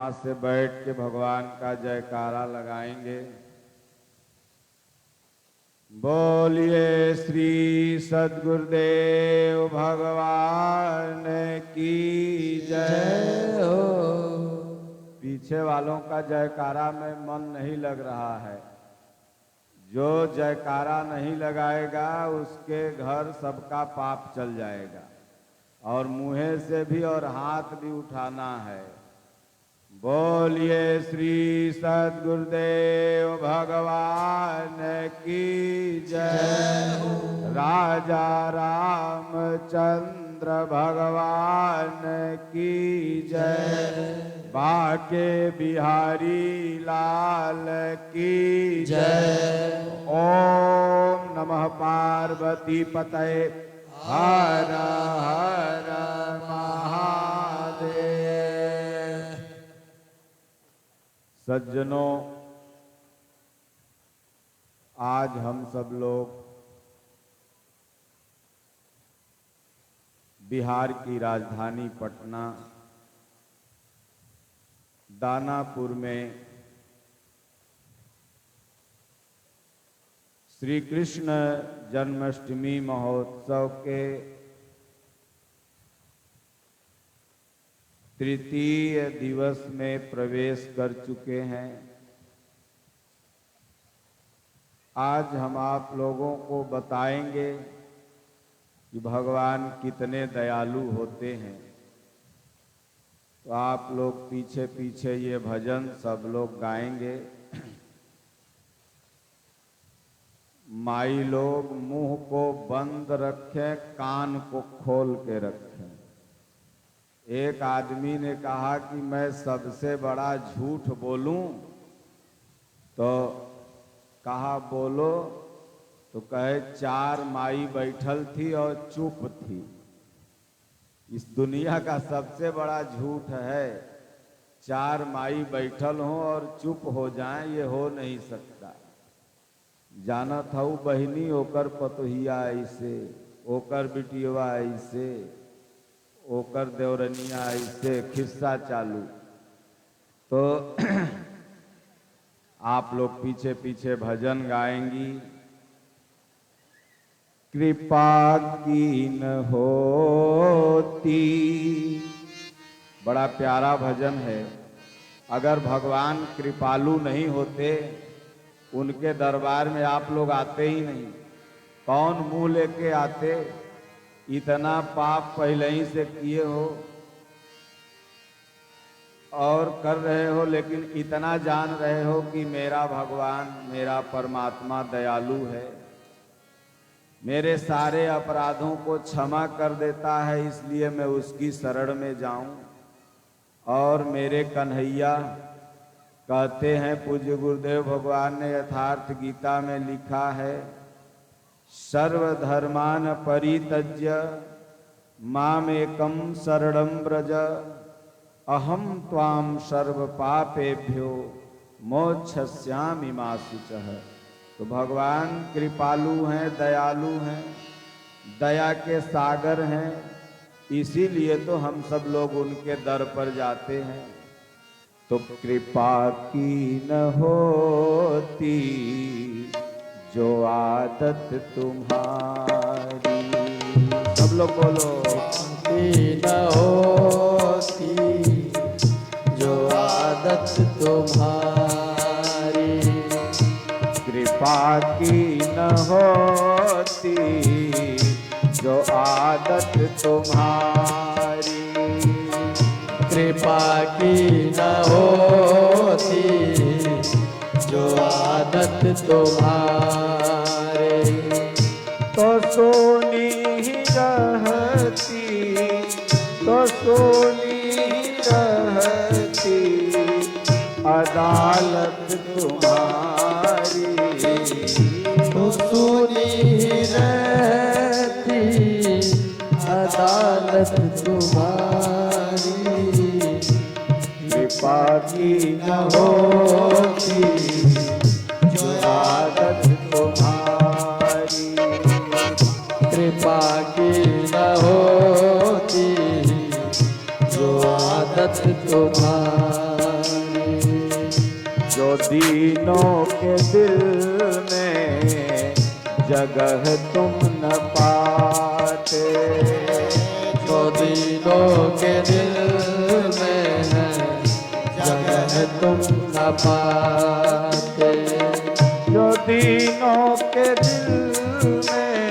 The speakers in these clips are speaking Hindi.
आज से बैठ के भगवान का जयकारा लगाएंगे। बोलिए श्री सद्गुरुदेव भगवान की जय हो। पीछे वालों का जयकारा में मन नहीं लग रहा है। जो जयकारा नहीं लगाएगा उसके घर सबका पाप चल जाएगा और मुँह से भी और हाथ भी उठाना है। बोलिए श्री सद्गुरुदेव भगवान की जय। राजा रामचंद्र भगवान की जय। बाके बिहारी लाल की जय। ओम नमः पार्वती पतये हर हर महादेव। सज्जनों, आज हम सब लोग बिहार की राजधानी पटना दानापुर में श्री कृष्ण जन्माष्टमी महोत्सव के तृतीय दिवस में प्रवेश कर चुके हैं। आज हम आप लोगों को बताएंगे कि भगवान कितने दयालु होते हैं। तो आप लोग पीछे पीछे ये भजन सब लोग गाएंगे। माई लोग मुंह को बंद रखें, कान को खोल के रखें। एक आदमी ने कहा कि मैं सबसे बड़ा झूठ बोलूं, तो कहा बोलो। तो कहे 4 माई बैठल थी और चुप थी। इस दुनिया का सबसे बड़ा झूठ है 4 माई बैठल हों और चुप हो जाएं, ये हो नहीं सकता। जाना था वो बहिनी ओकर पतोहिया ऐसे, ओकर बिटियवा ऐसे, ओकर देवरनिया ऐसे, खिस्सा चालू। तो आप लोग पीछे पीछे भजन गाएंगी। कृपा कीन होती, बड़ा प्यारा भजन है। अगर भगवान कृपालु नहीं होते, उनके दरबार में आप लोग आते ही नहीं। कौन मुंह लेके आते? इतना पाप पहले ही से किए हो और कर रहे हो, लेकिन इतना जान रहे हो कि मेरा भगवान, मेरा परमात्मा दयालु है, मेरे सारे अपराधों को क्षमा कर देता है, इसलिए मैं उसकी शरण में जाऊं। और मेरे कन्हैया कहते हैं, पूज्य गुरुदेव भगवान ने यथार्थ गीता में लिखा है, सर्वधर्मान परित्यज्य मामेकं शरणं व्रज अहम त्वां सर्व पापेभ्यो मोक्षयिष्यामि मा शुचः। तो भगवान कृपालु हैं, दयालु हैं, दया के सागर हैं। इसीलिए तो हम सब लोग उनके दर पर जाते हैं। तो कृपा की न होती जो आदत तुम्हारी, सब लोग बोलो, न होती जो आदत तुम्हारी। कृपा की न होती जो आदत तुम्हारी। कृपा की न होती जो आदत तुम्हारे। तो सोनी ही रहती, तो सोनी ही रहती अदालत तुम्हारी। तो सोनी रहती अदालत तुम्हारी। कृपा की न होती जो आदत तुम्हारी। कृपा की न होती जो आदत तुम्हारी। जो दीनों के दिल में जगह तुम न पाते, जो दीनों के दिल में है जगह तुम न पाते, जो दीनों के दिल में,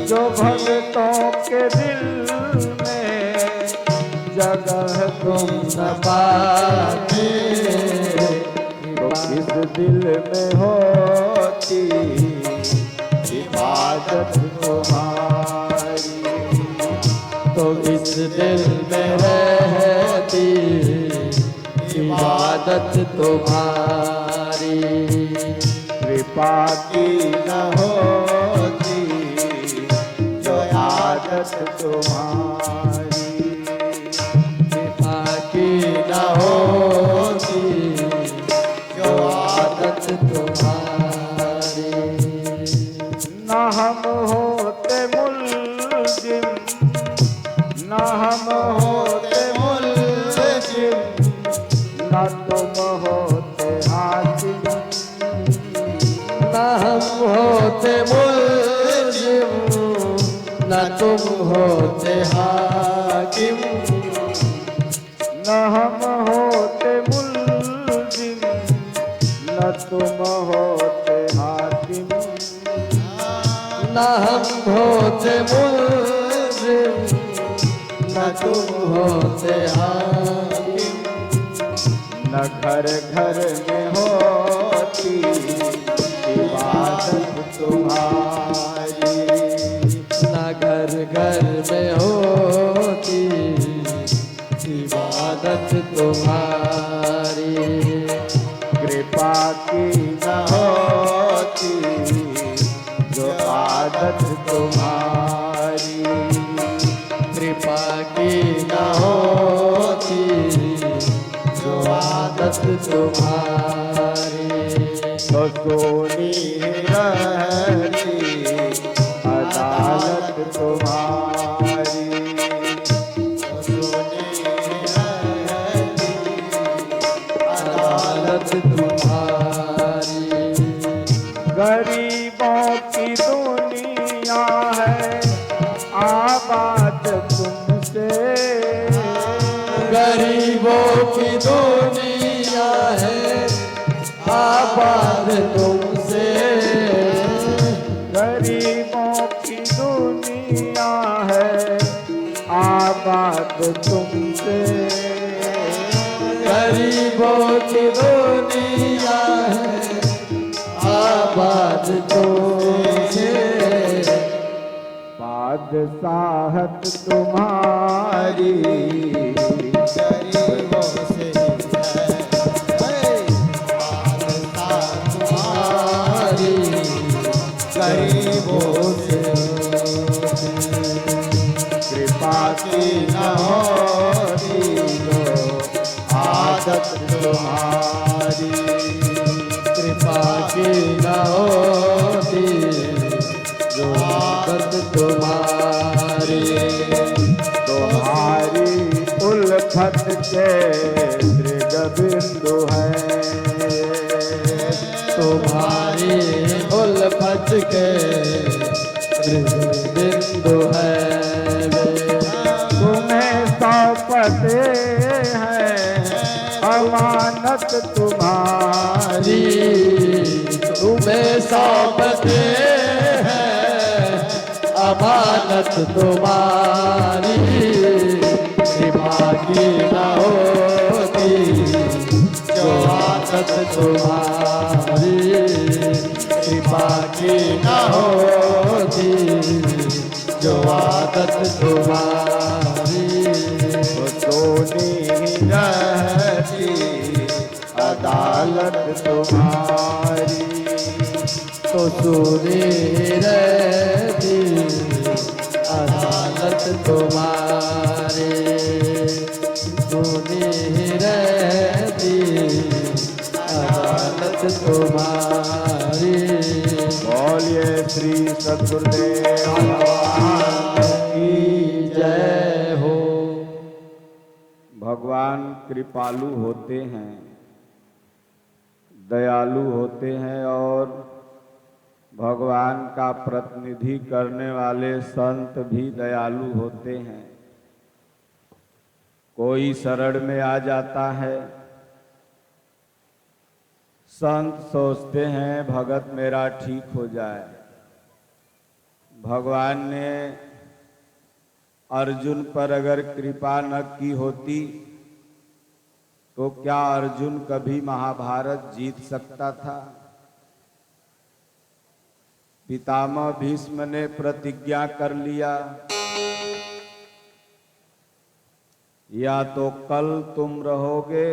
जो भक्तों के दिल में जगह तुम न पाते। तो इस दिल में होती इबादत तुम्हारी, तो इस दिल में रहती इबादत तुम्हारी, कृपा की न होती जो आदत तुम्हारी, कृपा की न होती जो आदत तुम्हारी। न हम होते मुल्जिम, न हम होते मुल्जिम, न तुम होते हाकिम, न हम होते मुल्जिम, न तुम होते हाकिम, न हम होते मुल्जिम, न तुम होते हाकिम, न हम होते मुल्जिम, न तुम होते हाकिम, न घर घर में होती इबादत तुम्हारी, न घर घर में होती इबादत तुम्हारी, कृपा की न होती जो आदत तुम्हारी, कृपा की न होती जो आदत तुम्हारी, तो सोनी रहती अदालत तुम्हारी, तो सोनी रहती अदालत तुम्हारी, गरीबों की दुनिया है आबाद तुमसे, गरीबों की दुनिया है आबाद तुमसे, गरीबों की दुनिया है आबाद तुमसे, गरीबों की दुनिया है आबाद तुमसे, बादशाहत तुम्हारी गरीबों से तुम्हारी गरीबों से, कृपा की न होती जो आदत तुम्हारी, कृपा की न होती जो आदत तुम्हारी, तुम्हारी उल्फत के दृढ़ बिंदु है, तुम्हारी उल्फत के बिंदु है वे, तुम्हें सौंपते हैं अमानत तुम्हारी, तुम्हें सौंपते हैं अमानत तुम्हारी, कृपा की न होती जो आदत तुम्हारी, कृपा की न होती जो आदत तुम्हारी, तो सोनी रहती अदालत तुम्हारी, तो सुनी रहती अदालत तुम्हारी, सुनी रहती अदालत तुम्हारी। बोलिए श्री सद्गुरुदेव भगवान की जय हो। भगवान कृपालु होते हैं, दयालु होते हैं और भगवान का प्रतिनिधि करने वाले संत भी दयालु होते हैं। कोई शरण में आ जाता है, संत सोचते हैं भगत मेरा ठीक हो जाए। भगवान ने अर्जुन पर अगर कृपा न की होती तो क्या अर्जुन कभी महाभारत जीत सकता था? पितामह भीष्म ने प्रतिज्ञा कर लिया, या तो कल तुम रहोगे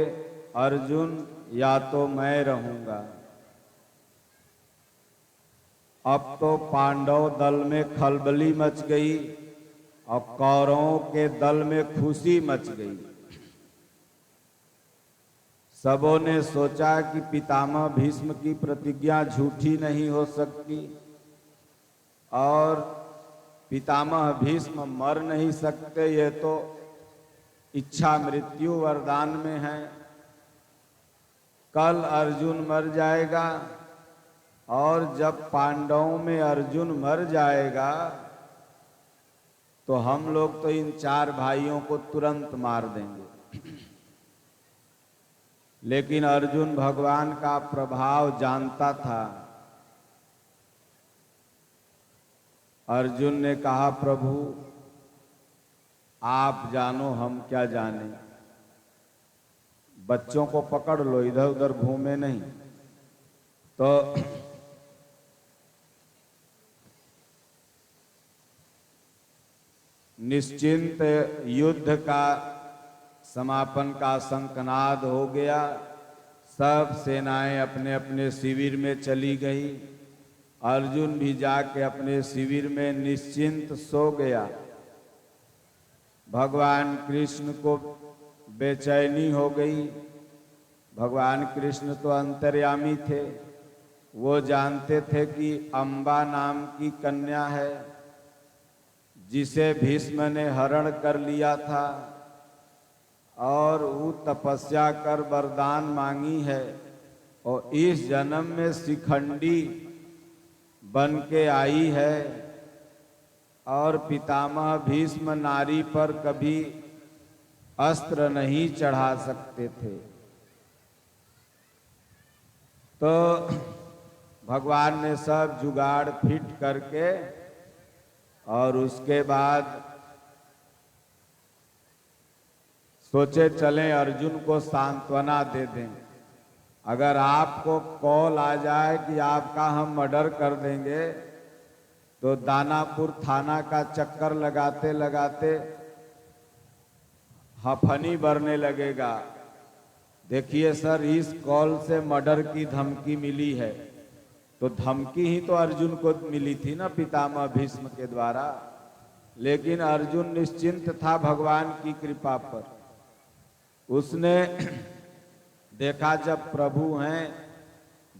अर्जुन या तो मैं रहूंगा। अब तो पांडव दल में खलबली मच गई और कौरवों के दल में खुशी मच गई। सबों ने सोचा कि पितामह भीष्म की प्रतिज्ञा झूठी नहीं हो सकती और पितामह भीष्म मर नहीं सकते, ये तो इच्छा मृत्यु वरदान में है। कल अर्जुन मर जाएगा और जब पांडवों में अर्जुन मर जाएगा तो हम लोग तो इन 4 भाइयों को तुरंत मार देंगे। लेकिन अर्जुन भगवान का प्रभाव जानता था। अर्जुन ने कहा, प्रभु आप जानो हम क्या जाने, बच्चों को पकड़ लो, इधर उधर घूमे नहीं। तो निश्चिंत युद्ध का समापन का शंखनाद हो गया। सब सेनाएं अपने अपने शिविर में चली गई। अर्जुन भी जाके अपने शिविर में निश्चिंत सो गया। भगवान कृष्ण को बेचैनी हो गई। भगवान कृष्ण तो अंतर्यामी थे, वो जानते थे कि अम्बा नाम की कन्या है जिसे भीष्म ने हरण कर लिया था और वो तपस्या कर वरदान मांगी है और इस जन्म में शिखंडी बन के आई है। और पितामह भीष्म नारी पर कभी अस्त्र नहीं चढ़ा सकते थे। तो भगवान ने सब जुगाड़ फिट करके और उसके बाद सोचे चलें अर्जुन को सांत्वना दे दें। अगर आपको कॉल आ जाए कि आपका हम मर्डर कर देंगे तो दानापुर थाना का चक्कर लगाते लगाते हफनी भरने लगेगा। देखिए सर, इस कॉल से मर्डर की धमकी मिली है। तो धमकी ही तो अर्जुन को मिली थी ना पितामह भीष्म के द्वारा। लेकिन अर्जुन निश्चिंत था भगवान की कृपा पर। उसने देखा जब प्रभु हैं,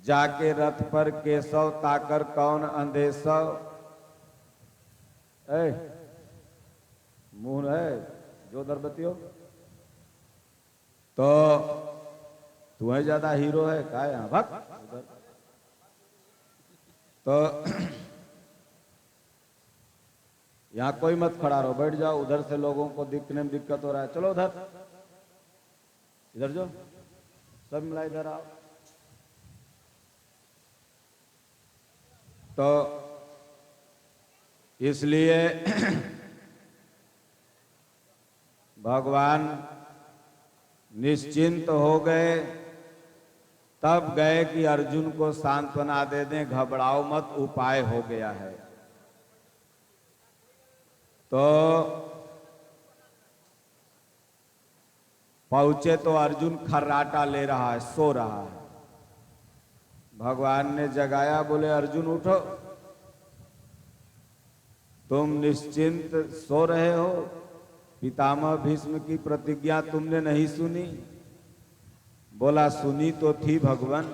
जाके रथ पर केशव ताकर कौन अंधेशव। मुंह है जो दरबती हो तो तुम्हें ज्यादा हीरो है क्या यहाँ भक्त उधर। तो यहाँ कोई मत खड़ा रहो, बैठ जाओ। उधर से लोगों को दिखने में दिक्कत हो रहा है, चलो उधर, इधर जो सब मिला इधर आओ। तो इसलिए भगवान निश्चिंत हो गए। तब गए कि अर्जुन को सांत्वना दे दें, घबराओ मत, उपाय हो गया है। तो पहुंचे तो अर्जुन खर्राटा ले रहा है, सो रहा है। भगवान ने जगाया, बोले अर्जुन उठो, तुम निश्चिंत सो रहे हो, पितामह भीष्म की प्रतिज्ञा तुमने नहीं सुनी। बोला सुनी तो थी भगवान।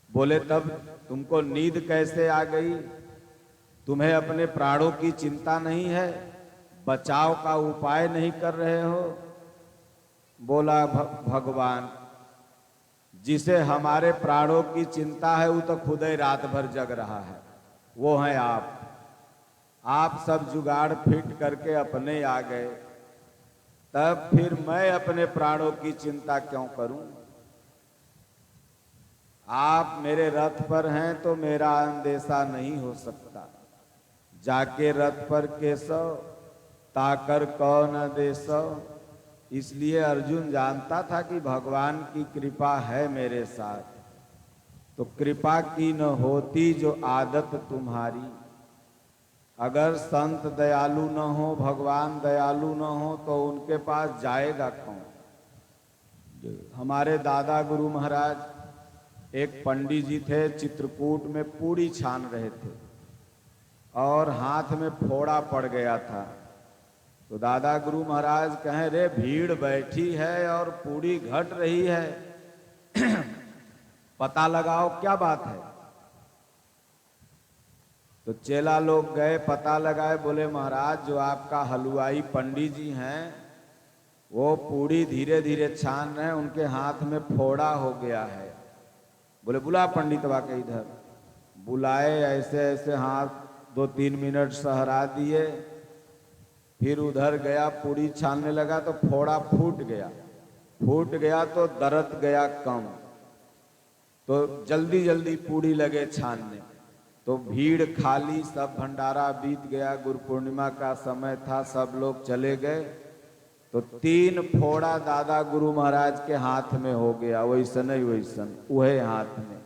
बोले तब तुमको नींद कैसे आ गई? तुम्हें अपने प्राणों की चिंता नहीं है? बचाव का उपाय नहीं कर रहे हो? बोला भगवान, जिसे हमारे प्राणों की चिंता है वो तो खुद ही रात भर जग रहा है, वो हैं आप सब जुगाड़ फिट करके अपने आ गए, तब फिर मैं अपने प्राणों की चिंता क्यों करूं? आप मेरे रथ पर हैं तो मेरा अंदेशा नहीं हो सकता। जाके रथ पर केशव, ताकर कौन देशव। इसलिए अर्जुन जानता था कि भगवान की कृपा है मेरे साथ। तो कृपा की न होती जो आदत तुम्हारी, अगर संत दयालु न हो, भगवान दयालु न हो, तो उनके पास जाएगा कौन? हमारे दादा गुरु महाराज एक पंडित जी थे, चित्रकूट में पूड़ी छान रहे थे और हाथ में फोड़ा पड़ गया था। तो दादा गुरु महाराज कहें, रे भीड़ बैठी है और पूड़ी घट रही है, पता लगाओ क्या बात है। तो चेला लोग गए, पता लगाए, बोले महाराज जो आपका हलवाई पंडित जी हैं वो पूड़ी धीरे धीरे छान रहे हैं, उनके हाथ में फोड़ा हो गया है। बोले बुला पंडित वा के इधर। बुलाए, ऐसे ऐसे हाथ 2-3 मिनट सहरा दिए, फिर उधर गया, पूड़ी छानने लगा तो फोड़ा फूट गया तो दर्द गया कम, तो जल्दी जल्दी पूड़ी लगे छानने। तो भीड़ खाली, सब भंडारा बीत गया, गुरु पूर्णिमा का समय था, सब लोग चले गए। तो 3 फोड़ा दादा गुरु महाराज के हाथ में हो गया, वैसन ही वैसन वही हाथ में।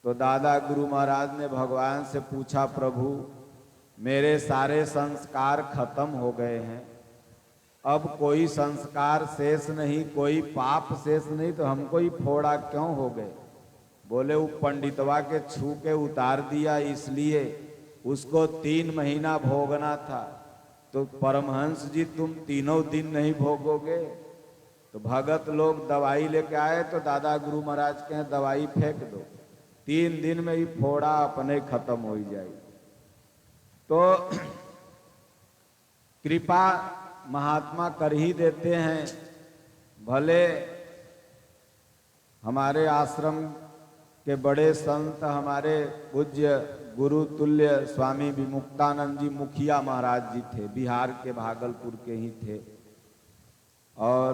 तो दादा गुरु महाराज ने भगवान से पूछा, प्रभु मेरे सारे संस्कार खत्म हो गए हैं, अब कोई संस्कार शेष नहीं, कोई पाप शेष नहीं, तो हमको ही फोड़ा क्यों हो गए? बोले वो पंडितवा के छू के उतार दिया, इसलिए उसको 3 महीना भोगना था। तो परमहंस जी तुम 3 दिन नहीं भोगोगे? तो भगत लोग दवाई लेके आए, तो दादा गुरु महाराज कहें दवाई फेंक दो, 3 दिन में ही फोड़ा अपने खत्म हो जाएगी। तो कृपा महात्मा कर ही देते हैं। भले हमारे आश्रम के बड़े संत, हमारे पूज्य गुरु तुल्य स्वामी विमुक्तानंद जी मुखिया महाराज जी थे, बिहार के भागलपुर के ही थे, और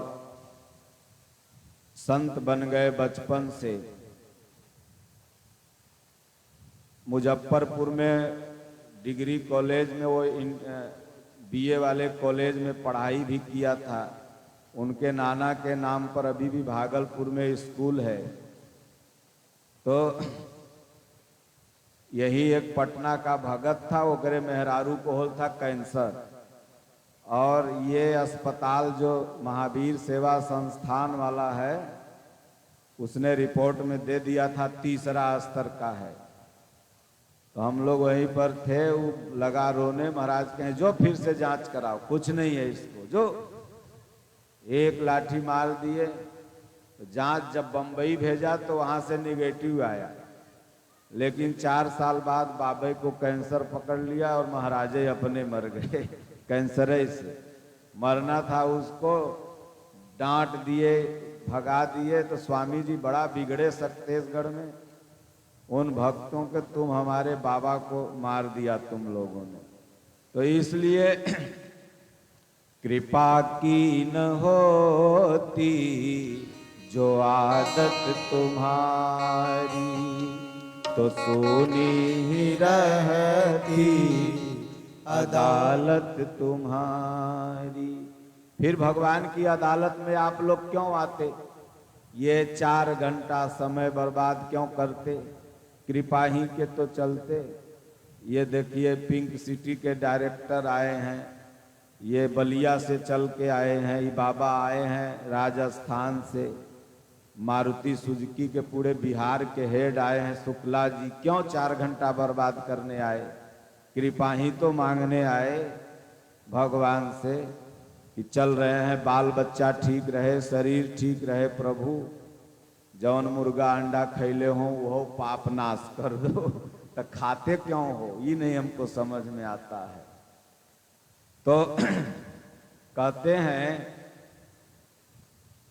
संत बन गए बचपन से। मुजफ्फरपुर में डिग्री कॉलेज में वो बीए वाले कॉलेज में पढ़ाई भी किया था। उनके नाना के नाम पर अभी भी भागलपुर में स्कूल है। तो यही एक पटना का भगत था, वो करे मेहरारू को होल था कैंसर, और ये अस्पताल जो महावीर सेवा संस्थान वाला है उसने रिपोर्ट में दे दिया था 3रा स्तर का है। तो हम लोग वहीं पर थे, वो लगा रोने, महाराज कहें जो फिर से जांच कराओ, कुछ नहीं है इसको, जो एक लाठी मार दिए। तो जांच जब बम्बई भेजा तो वहां से निगेटिव आया, लेकिन 4 साल बाद बाबे को कैंसर पकड़ लिया और महाराजे अपने मर गए। कैंसर से मरना था उसको, डांट दिए, भगा दिए। तो स्वामी जी बड़ा बिगड़े छत्तीसगढ़ में, उन भक्तों के तुम हमारे बाबा को मार दिया तुम लोगों ने। तो इसलिए कृपा की न होती जो आदत तुम्हारी, तो सोनी ही रहती अदालत तुम्हारी। फिर भगवान की अदालत में आप लोग क्यों आते? ये 4 घंटा समय बर्बाद क्यों करते? कृपा ही के तो चलते। ये देखिए पिंक सिटी के डायरेक्टर आए हैं, ये बलिया से चल के आए हैं, ये बाबा आए हैं राजस्थान से, मारुति सुजुकी के पूरे बिहार के हेड आए हैं शुक्ला जी। क्यों 4 घंटा बर्बाद करने आए? कृपा ही तो मांगने आए भगवान से कि चल रहे हैं, बाल बच्चा ठीक रहे, शरीर ठीक रहे, प्रभु जौन मुर्गा अंडा खैले हो वो पाप नाश कर दो। तो खाते क्यों हो, ये नहीं हमको समझ में आता है। तो कहते हैं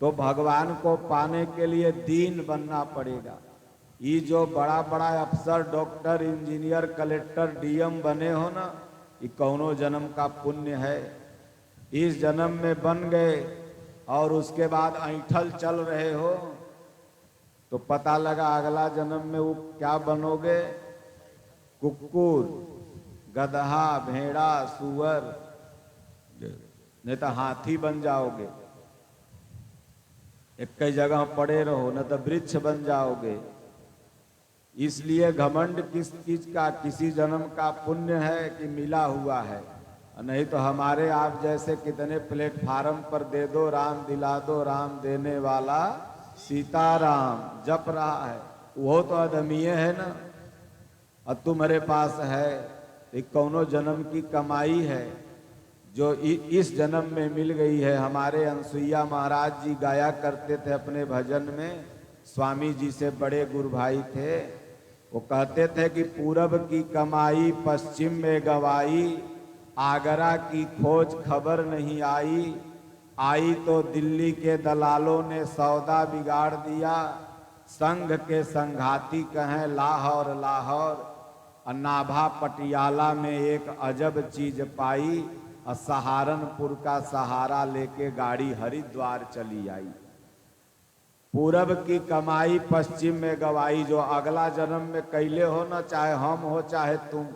तो भगवान को पाने के लिए दीन बनना पड़ेगा। ये जो बड़ा बड़ा अफसर, डॉक्टर, इंजीनियर, कलेक्टर, डीएम बने हो ना, ये कौनो जन्म का पुण्य है। इस जन्म में बन गए और उसके बाद ऐंठल चल रहे हो तो पता लगा अगला जन्म में वो क्या बनोगे, कुक्कुर, गधा, भेड़ा, सुअर, नहीं तो हाथी बन जाओगे। एक कई जगह पड़े रहो, न तो वृक्ष बन जाओगे। इसलिए घमंड किस चीज का, किसी जन्म का पुण्य है कि मिला हुआ है। नहीं तो हमारे आप जैसे कितने प्लेटफार्म पर दे दो राम दिला दो राम देने वाला सीताराम जप रहा है, वो तो अदमीय है ना। और तुम्हारे पास है एक कौनो जन्म की कमाई है जो इस जन्म में मिल गई है। हमारे अनसुईया महाराज जी गाया करते थे अपने भजन में, स्वामी जी से बड़े गुरु भाई थे। वो कहते थे कि पूरब की कमाई पश्चिम में गवाई, आगरा की खोज खबर नहीं आई। आई तो दिल्ली के दलालों ने सौदा बिगाड़ दिया, संघ के संघाती कहें लाहौर लाहौर। नाभा पटियाला में एक अजब चीज पाई, और सहारनपुर का सहारा लेके गाड़ी हरिद्वार चली आई। पूरब की कमाई पश्चिम में गवाई, जो अगला जन्म में कैले हो ना, चाहे हम हो चाहे तुम।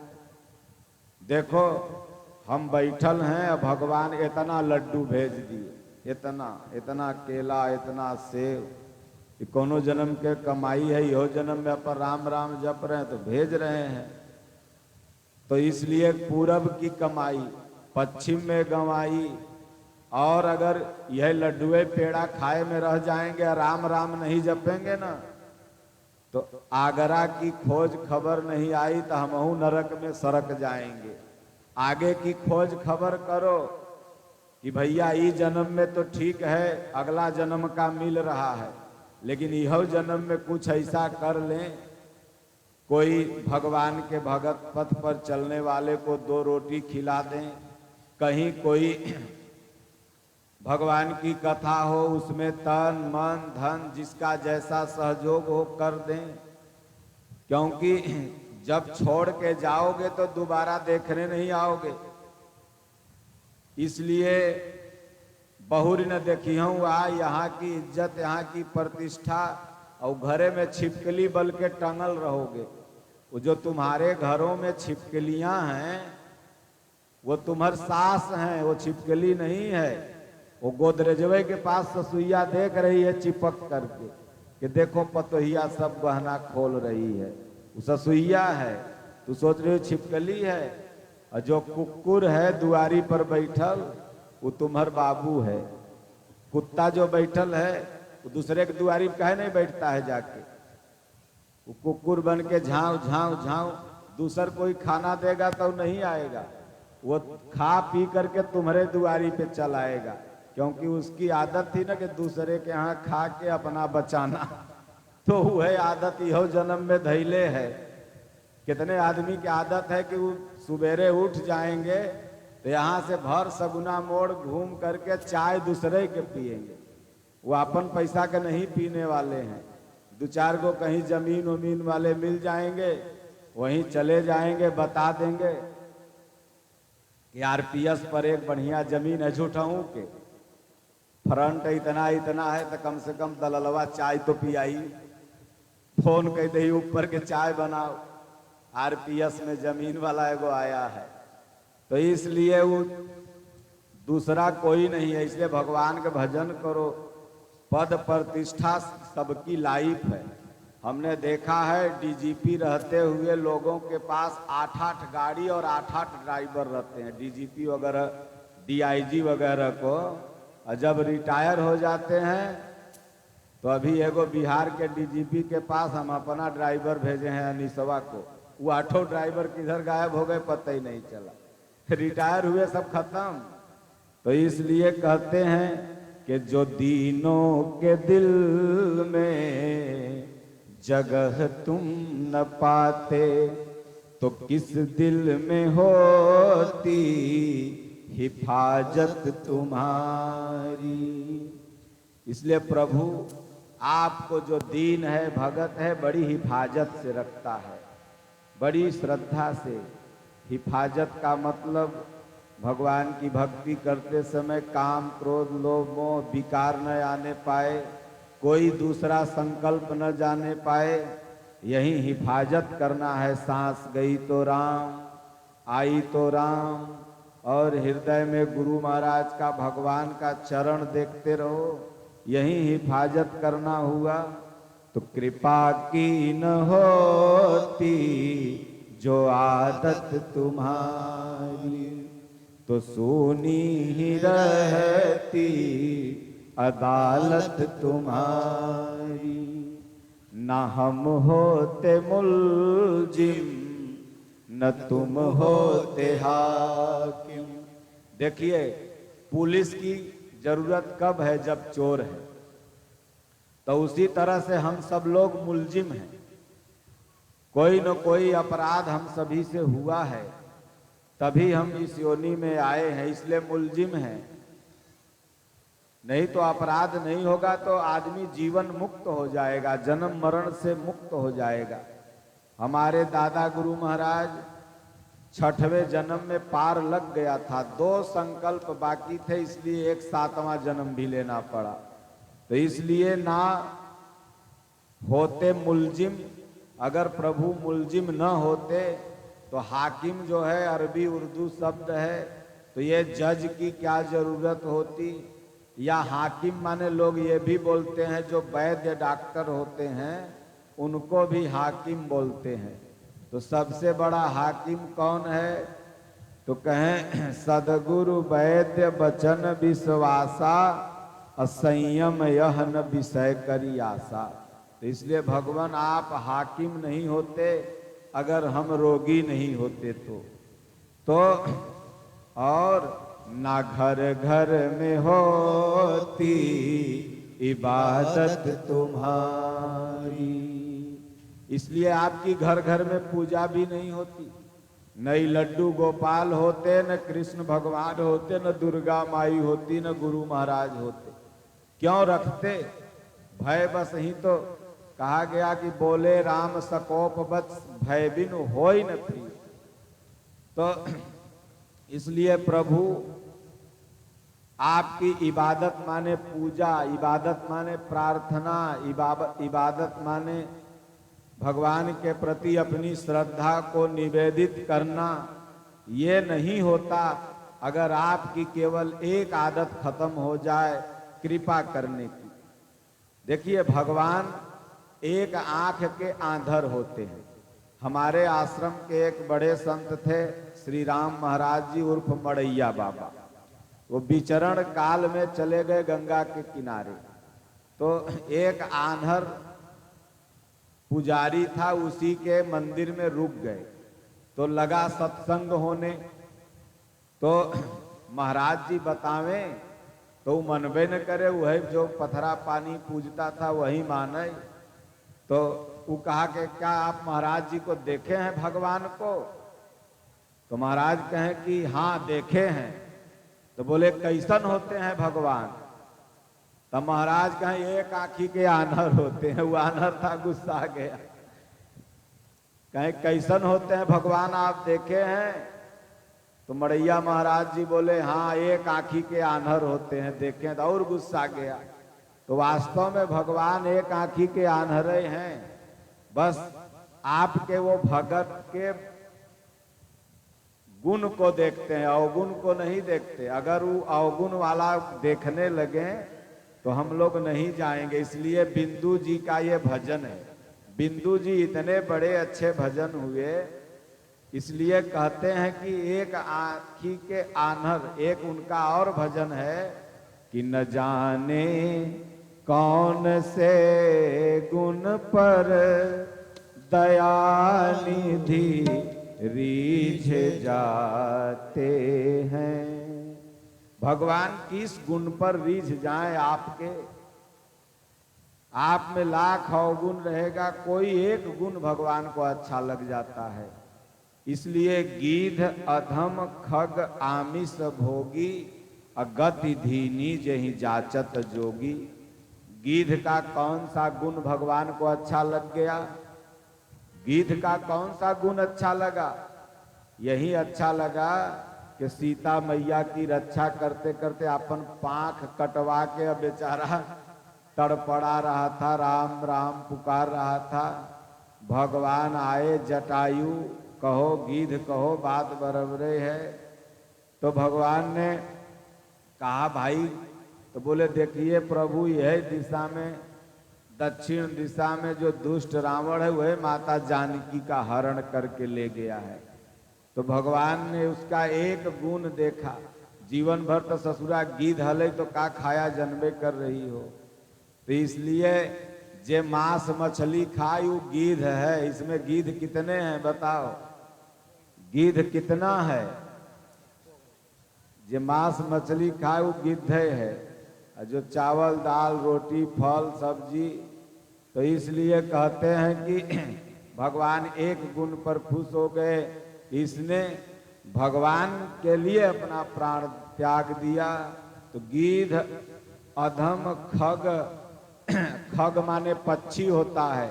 देखो हम बैठल हैं, भगवान इतना लड्डू भेज दिए, इतना इतना केला, इतना सेब, कि कोनो जन्म के कमाई है। यो जन्म में अपन राम राम जप रहे हैं तो भेज रहे हैं। तो इसलिए पूरब की कमाई पश्चिम में गंवाई। और अगर यह लड्डुए पेड़ा खाए में रह जाएंगे, राम राम नहीं जपेंगे ना, तो आगरा की खोज खबर नहीं आई तो हमहू नरक में सरक जाएंगे। आगे की खोज खबर करो कि भैया ये जन्म में तो ठीक है, अगला जन्म का मिल रहा है, लेकिन यह जन्म में कुछ ऐसा कर लें, कोई भगवान के भगत पथ पर चलने वाले को 2 रोटी खिला दें, कहीं कोई भगवान की कथा हो उसमें तन मन धन जिसका जैसा सहयोग हो कर दें। क्योंकि जब छोड़ के जाओगे तो दोबारा देखने नहीं आओगे। इसलिए बहुरी न देखी हूँ आ, यहाँ की इज्जत, यहाँ की प्रतिष्ठा, और घरे में छिपकली बल के टंगल रहोगे। वो जो तुम्हारे घरों में छिपकलियां हैं वो तुम्हार सास हैं, वो छिपकली नहीं है। वो गोदरेजवे के पास ससुईया देख रही है चिपक करके कि देखो पतोहिया सब गहना खोल रही है, वो ससुईया है। तू सोच रही हो छिपकली है। और जो कुक्कुर है दुआरी पर बैठल वो तुम्हार बाबू है। कुत्ता जो बैठल है वो दूसरे के दुआरी पर काहे नहीं बैठता है जाके, वो कुक्कुर बन के झाँव झाँव झाँव, दूसर कोई खाना देगा तो नहीं आएगा, वो खा पी करके तुम्हारे दुआरी पे चल आएगा। क्योंकि उसकी आदत थी ना कि दूसरे के यहाँ खा के अपना बचाना, तो वह आदत यहो जन्म में धैले है। कितने आदमी की आदत है कि वो सुबेरे उठ जाएंगे तो यहाँ से भर सगुना मोड़ घूम करके चाय दूसरे के पिएंगे। वो अपन पैसा के नहीं पीने वाले हैं। 2-4 को कहीं जमीन उमीन वाले मिल जाएंगे, वहीं चले जाएंगे, बता देंगे कि आरपीएस पर एक बढ़िया जमीन है, झूठाऊ के फ्रंट इतना इतना है, तो कम से कम दललवा चाय तो पियाई। फोन कह दे ऊपर के चाय बनाओ, आरपीएस में जमीन वाला एगो आया है। तो इसलिए वो दूसरा कोई नहीं है। इसलिए भगवान के भजन करो, पद प्रतिष्ठा सबकी लाइफ है। हमने देखा है डीजीपी रहते हुए लोगों के पास 8-8 गाड़ी और 8-8 ड्राइवर रहते हैं, डीजीपी वगैरह डीआईजी वगैरह को। और जब रिटायर हो जाते हैं तो अभी एगो बिहार के डीजीपी के पास हम अपना ड्राइवर भेजे हैं अनिसवा को, वो 8 ड्राइवर किधर गायब हो गए पता ही नहीं चला, रिटायर हुए सब खत्म। तो इसलिए कहते हैं कि जो दीनों के दिल में जगह तुम न पाते, तो किस दिल में होती हिफाजत तुम्हारी। इसलिए प्रभु आपको जो दीन है, भगत है, बड़ी हिफाजत से रखता है, बड़ी श्रद्धा से। हिफाजत का मतलब भगवान की भक्ति करते समय काम, क्रोध, लोभ, मोह, विकार न आने पाए, कोई दूसरा संकल्प न जाने पाए, यही हिफाजत करना है। सांस गई तो राम, आई तो राम, और हृदय में गुरु महाराज का, भगवान का चरण देखते रहो, यही हिफाजत करना हुआ। तो कृपा की न होती जो आदत तुम्हारी, तो सुनी ही रहती अदालत तुम्हारी। न हम होते मुलजिम, न तुम होते हाकिम। देखिए, पुलिस की जरूरत कब है? जब चोर है। तो उसी तरह से हम सब लोग मुलजिम हैं, कोई न कोई अपराध हम सभी से हुआ है, तभी हम इस योनि में आए हैं, इसलिए मुलजिम हैं। नहीं तो अपराध नहीं होगा तो आदमी जीवन मुक्त हो जाएगा, जन्म मरण से मुक्त हो जाएगा। हमारे दादा गुरु महाराज 6वें जन्म में पार लग गया था, 2 संकल्प बाकी थे, इसलिए एक 7वां जन्म भी लेना पड़ा। तो इसलिए ना होते मुलजिम, अगर प्रभु मुलजिम न होते तो हाकिम जो है अरबी उर्दू शब्द है, तो ये जज की क्या जरूरत होती। या हाकिम माने लोग ये भी बोलते हैं, जो वैद्य डॉक्टर होते हैं उनको भी हाकिम बोलते हैं। तो सबसे बड़ा हाकिम कौन है? तो कहें सदगुरु वैद्य बचन विश्वासा, असंयम यह न विषय करी आशा। तो इसलिए भगवान आप हाकिम नहीं होते अगर हम रोगी नहीं होते तो और ना घर घर में होती इबादत तुम्हारी, इसलिए आपकी घर घर में पूजा भी नहीं होती। न लड्डू गोपाल होते, न कृष्ण भगवान होते, न दुर्गा माई होती, न गुरु महाराज होते। क्यों रखते? भय बस ही तो कहा गया कि बोले राम सकोप बस भय बिन होई न प्रिय। तो इसलिए प्रभु आपकी इबादत माने पूजा, इबादत माने प्रार्थना, इबादत माने भगवान के प्रति अपनी श्रद्धा को निवेदित करना। ये नहीं होता अगर आपकी केवल एक आदत खत्म हो जाए कृपा करने की। देखिए, भगवान एक आंख के आंधर होते हैं। हमारे आश्रम के एक बड़े संत थे, श्री राम महाराज जी उर्फ मड़ैया बाबा। वो विचरण काल में चले गए गंगा के किनारे, तो एक आंधर पुजारी था, उसी के मंदिर में रुक गए। तो लगा सत्संग होने, तो महाराज जी बतावें तो मनबे न करे, वही जो पथरा पानी पूजता था वही माने। तो वो कहा कि क्या आप महाराज जी को देखे हैं भगवान को? तो महाराज कहें कि हाँ देखे हैं। तो बोले कैसन होते हैं भगवान? तब महाराज कहें एक आंखी के आनर होते हैं। वो आनर था, गुस्सा आ गया। कहें कैसन होते हैं भगवान, आप देखे हैं? तो मड़ैया महाराज जी बोले हाँ एक आंखी के आनर होते हैं, देखे। तो और गुस्सा आ गया। तो वास्तव में भगवान एक आंखी के आन्हरे हैं, बस आपके वो भगत के गुण को देखते हैं, अवगुण को नहीं देखते। अगर वो अवगुण वाला देखने लगे तो हम लोग नहीं जाएंगे। इसलिए बिंदु जी का ये भजन है। बिंदु जी इतने बड़े अच्छे भजन हुए, इसलिए कहते हैं कि एक आंखी के आन्हर। एक उनका और भजन है कि न जाने कौन से गुण पर दयानिधि रीझ जाते हैं। भगवान किस गुण पर रीझ जाए आपके? आप में लाख अवगुण रहेगा, कोई एक गुण भगवान को अच्छा लग जाता है। इसलिए गीध अधम खग आमिष भोगी, अगति धीनी जही जाचत जोगी। गीध का कौन सा गुण भगवान को अच्छा लग गया? गीध का कौन सा गुण अच्छा लगा? यही अच्छा लगा कि सीता मैया की रक्षा करते करते अपन पांख कटवा के अब बेचारा तड़पड़ा रहा था, राम राम पुकार रहा था। भगवान आए, जटायु कहो गीध कहो बात बराबरे है। तो भगवान ने कहा भाई, तो बोले देखिए प्रभु यह दिशा में, दक्षिण दिशा में जो दुष्ट रावण है वह माता जानकी का हरण करके ले गया है। तो भगवान ने उसका एक गुण देखा, जीवन भर तो ससुरा गीध हले तो का खाया जन्मे कर रही हो, तो इसलिए जे मांस मछली खाए वो गीध है। इसमें गीध कितने हैं बताओ? गीध कितना है? जे मांस मछली खाए वो गिद्धे है, और जो चावल दाल रोटी फल सब्जी। तो इसलिए कहते हैं कि भगवान एक गुण पर खुश हो गए, इसने भगवान के लिए अपना प्राण त्याग दिया। तो गीध अधम खग, खग माने पक्षी होता है।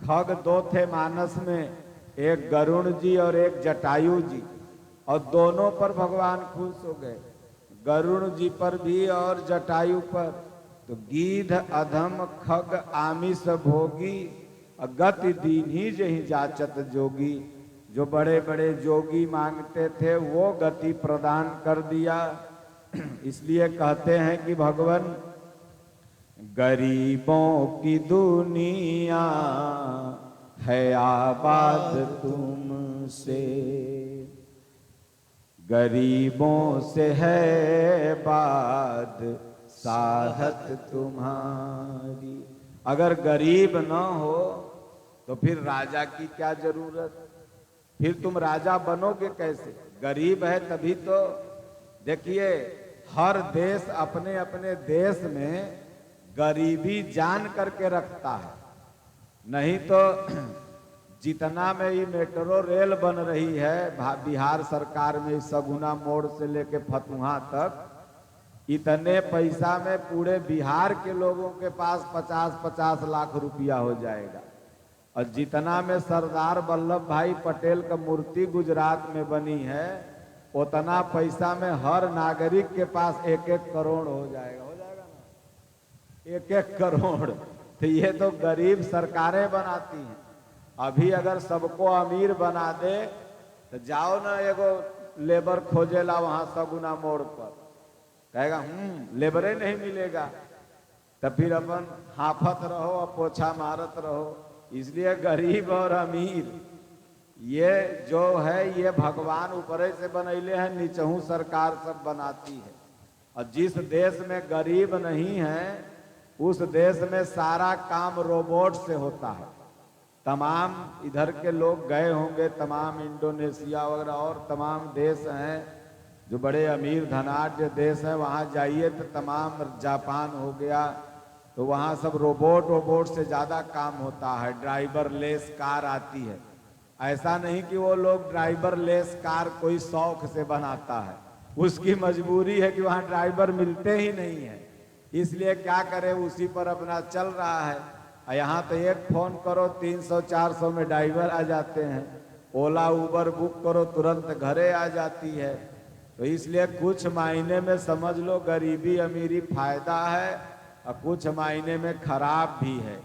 खग दो थे मानस में, एक गरुण जी और एक जटायु जी, और दोनों पर भगवान खुश हो गए, गरुण जी पर भी और जटायु पर। तो गीध अधम खग आमिष भोगी, गति दीन्ही जही जाचत जोगी। जो बड़े बड़े जोगी मांगते थे वो गति प्रदान कर दिया। इसलिए कहते हैं कि भगवान गरीबों की दुनिया है आबाद तुमसे, गरीबों से है बात साहत तुम्हारी। अगर गरीब न हो तो फिर राजा की क्या जरूरत? फिर तुम राजा बनोगे कैसे? गरीब है तभी तो। देखिए हर देश अपने अपने देश में गरीबी जान करके रखता है, नहीं तो जितना में ये मेट्रो रेल बन रही है बिहार सरकार में, सगुना मोड़ से लेके फतुहा तक, इतने पैसा में पूरे बिहार के लोगों के पास 50-50 लाख रुपया हो जाएगा। और जितना में सरदार वल्लभ भाई पटेल का मूर्ति गुजरात में बनी है, उतना पैसा में हर नागरिक के पास 1-1 करोड़ हो जाएगा। हो जाएगा ना, 1-1 करोड़। तो ये तो गरीब सरकारें बनाती हैं। अभी अगर सबको अमीर बना दे तो जाओ ना एगो लेबर खोजेला वहां सगुना मोड़ पर, कहेगा लेबरे नहीं मिलेगा, तब फिर अपन हाफत रहो और पोछा मारत रहो। इसलिए गरीब और अमीर ये जो है ये भगवान ऊपरे से बनैले हैं, नीचहू सरकार सब बनाती है। और जिस देश में गरीब नहीं है उस देश में सारा काम रोबोट से होता है। तमाम इधर के लोग गए होंगे, तमाम इंडोनेशिया वगैरह और तमाम देश हैं जो बड़े अमीर धनाढ्य देश हैं, वहाँ जाइए तो तमाम जापान हो गया तो वहाँ सब रोबोट से ज़्यादा काम होता है। ड्राइवर लेस कार आती है। ऐसा नहीं कि वो लोग ड्राइवर लेस कार कोई शौक से बनाता है, उसकी मजबूरी है कि वहाँ ड्राइवर मिलते ही नहीं है, इसलिए क्या करे उसी पर अपना चल रहा है। यहाँ तो एक फोन करो 300-400 में ड्राइवर आ जाते हैं, ओला उबर बुक करो तुरंत घरे आ जाती है। तो इसलिए कुछ मायने में समझ लो गरीबी अमीरी फायदा है और कुछ मायने में खराब भी है।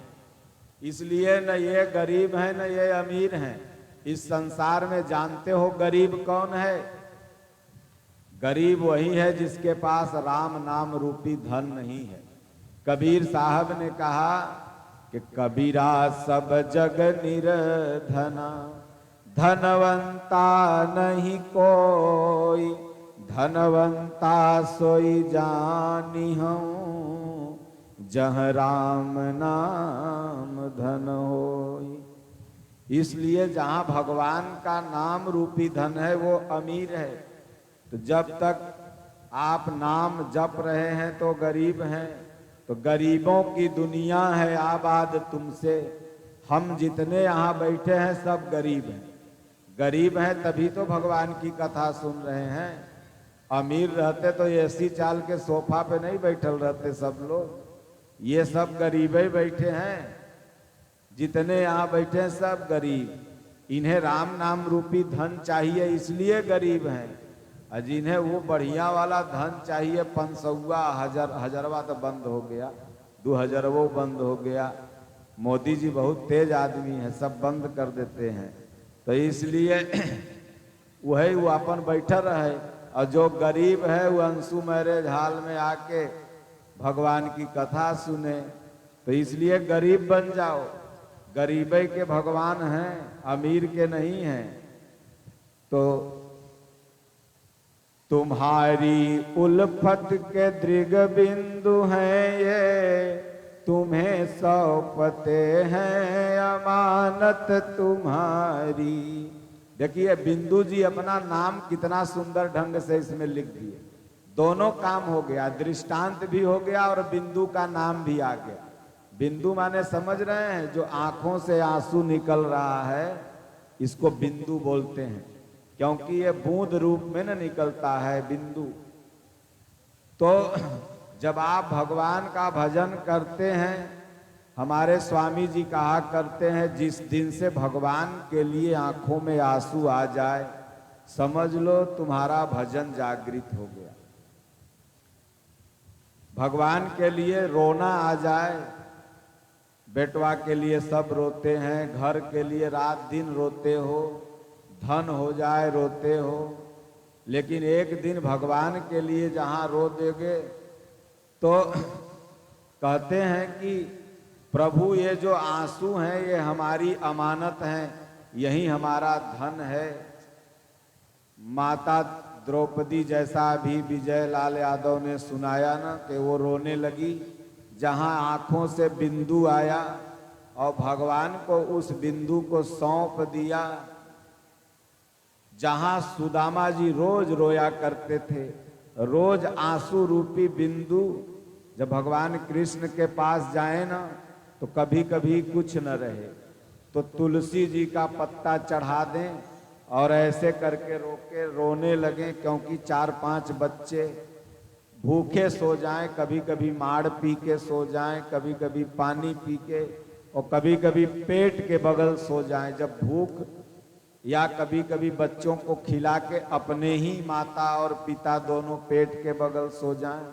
इसलिए न ये गरीब हैं न ये अमीर हैं। इस संसार में जानते हो गरीब कौन है? गरीब वही है जिसके पास राम नाम रूपी धन नहीं है। कबीर साहब ने कहा कि कबीरा सब जग निर्धना, धनवंता नहीं कोई, धनवंता सोई जानी हूँ, जहाँ राम नाम धन होई। इसलिए जहाँ भगवान का नाम रूपी धन है वो अमीर है। तो जब तक आप नाम जप रहे हैं तो गरीब हैं। तो गरीबों की दुनिया है आबाद तुमसे। हम जितने यहाँ बैठे हैं सब गरीब हैं। गरीब हैं तभी तो भगवान की कथा सुन रहे हैं। अमीर रहते तो एसी चाल के सोफा पे नहीं बैठल रहते सब लोग। ये सब गरीब ही बैठे हैं, जितने यहाँ बैठे हैं सब गरीब। इन्हें राम नाम रूपी धन चाहिए इसलिए गरीब हैं, और जिन्हें वो बढ़िया वाला धन चाहिए 500 हज़ारवा तो बंद हो गया, 2000 वो बंद हो गया। मोदी जी बहुत तेज आदमी है, सब बंद कर देते हैं। तो इसलिए वही वो अपन बैठा रहे, और जो गरीब है वो अंशु मैरिज हॉल में आके भगवान की कथा सुने। तो इसलिए गरीब बन जाओ, गरीबे के भगवान हैं, अमीर के नहीं हैं। तो तुम्हारी उल्फत के दृग बिंदु हैं ये, तुम्हें सौंपते हैं अमानत तुम्हारी। देखिए बिंदु जी अपना नाम कितना सुंदर ढंग से इसमें लिख दिए, दोनों काम हो गया, दृष्टांत भी हो गया और बिंदु का नाम भी आ गया। बिंदु माने समझ रहे हैं, जो आंखों से आंसू निकल रहा है इसको बिंदु बोलते हैं, क्योंकि ये बूंद रूप में न निकलता है बिंदु। तो जब आप भगवान का भजन करते हैं, हमारे स्वामी जी कहा करते हैं, जिस दिन से भगवान के लिए आंखों में आंसू आ जाए समझ लो तुम्हारा भजन जागृत हो गया। भगवान के लिए रोना आ जाए, बेटवा के लिए सब रोते हैं, घर के लिए रात दिन रोते हो, धन हो जाए रोते हो, लेकिन एक दिन भगवान के लिए जहां रो दोगे तो कहते हैं कि प्रभु ये जो आंसू हैं ये हमारी अमानत हैं, यही हमारा धन है। माता द्रौपदी जैसा भी विजय लाल यादव ने सुनाया ना कि वो रोने लगी जहां आंखों से बिंदु आया, और भगवान को उस बिंदु को सौंप दिया। जहां सुदामा जी रोज रोया करते थे, रोज आंसू रूपी बिंदु जब भगवान कृष्ण के पास जाए ना तो कभी कभी कुछ न रहे तो तुलसी जी का पत्ता चढ़ा दें और ऐसे करके रोके रोने लगे, क्योंकि 4-5 बच्चे भूखे सो जाएं, कभी कभी माड़ पी के सो जाएं, कभी कभी पानी पी के, और कभी कभी पेट के बगल सो जाएं जब भूख, या कभी कभी बच्चों को खिला के अपने ही माता और पिता दोनों पेट के बगल सो जाएं।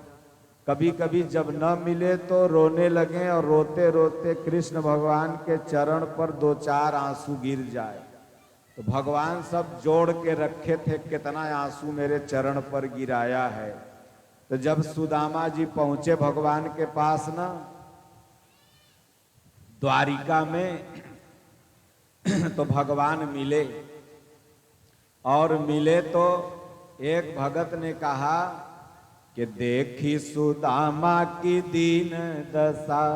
कभी कभी जब न मिले तो रोने लगे और रोते रोते कृष्ण भगवान के चरण पर 2-4 आंसू गिर जाए तो भगवान सब जोड़ के रखे थे, कितना आंसू मेरे चरण पर गिराया है। तो जब सुदामा जी पहुंचे भगवान के पास ना द्वारिका में तो भगवान मिले, और मिले तो एक भगत ने कहा कि देखी सुदामा की दीन दशा,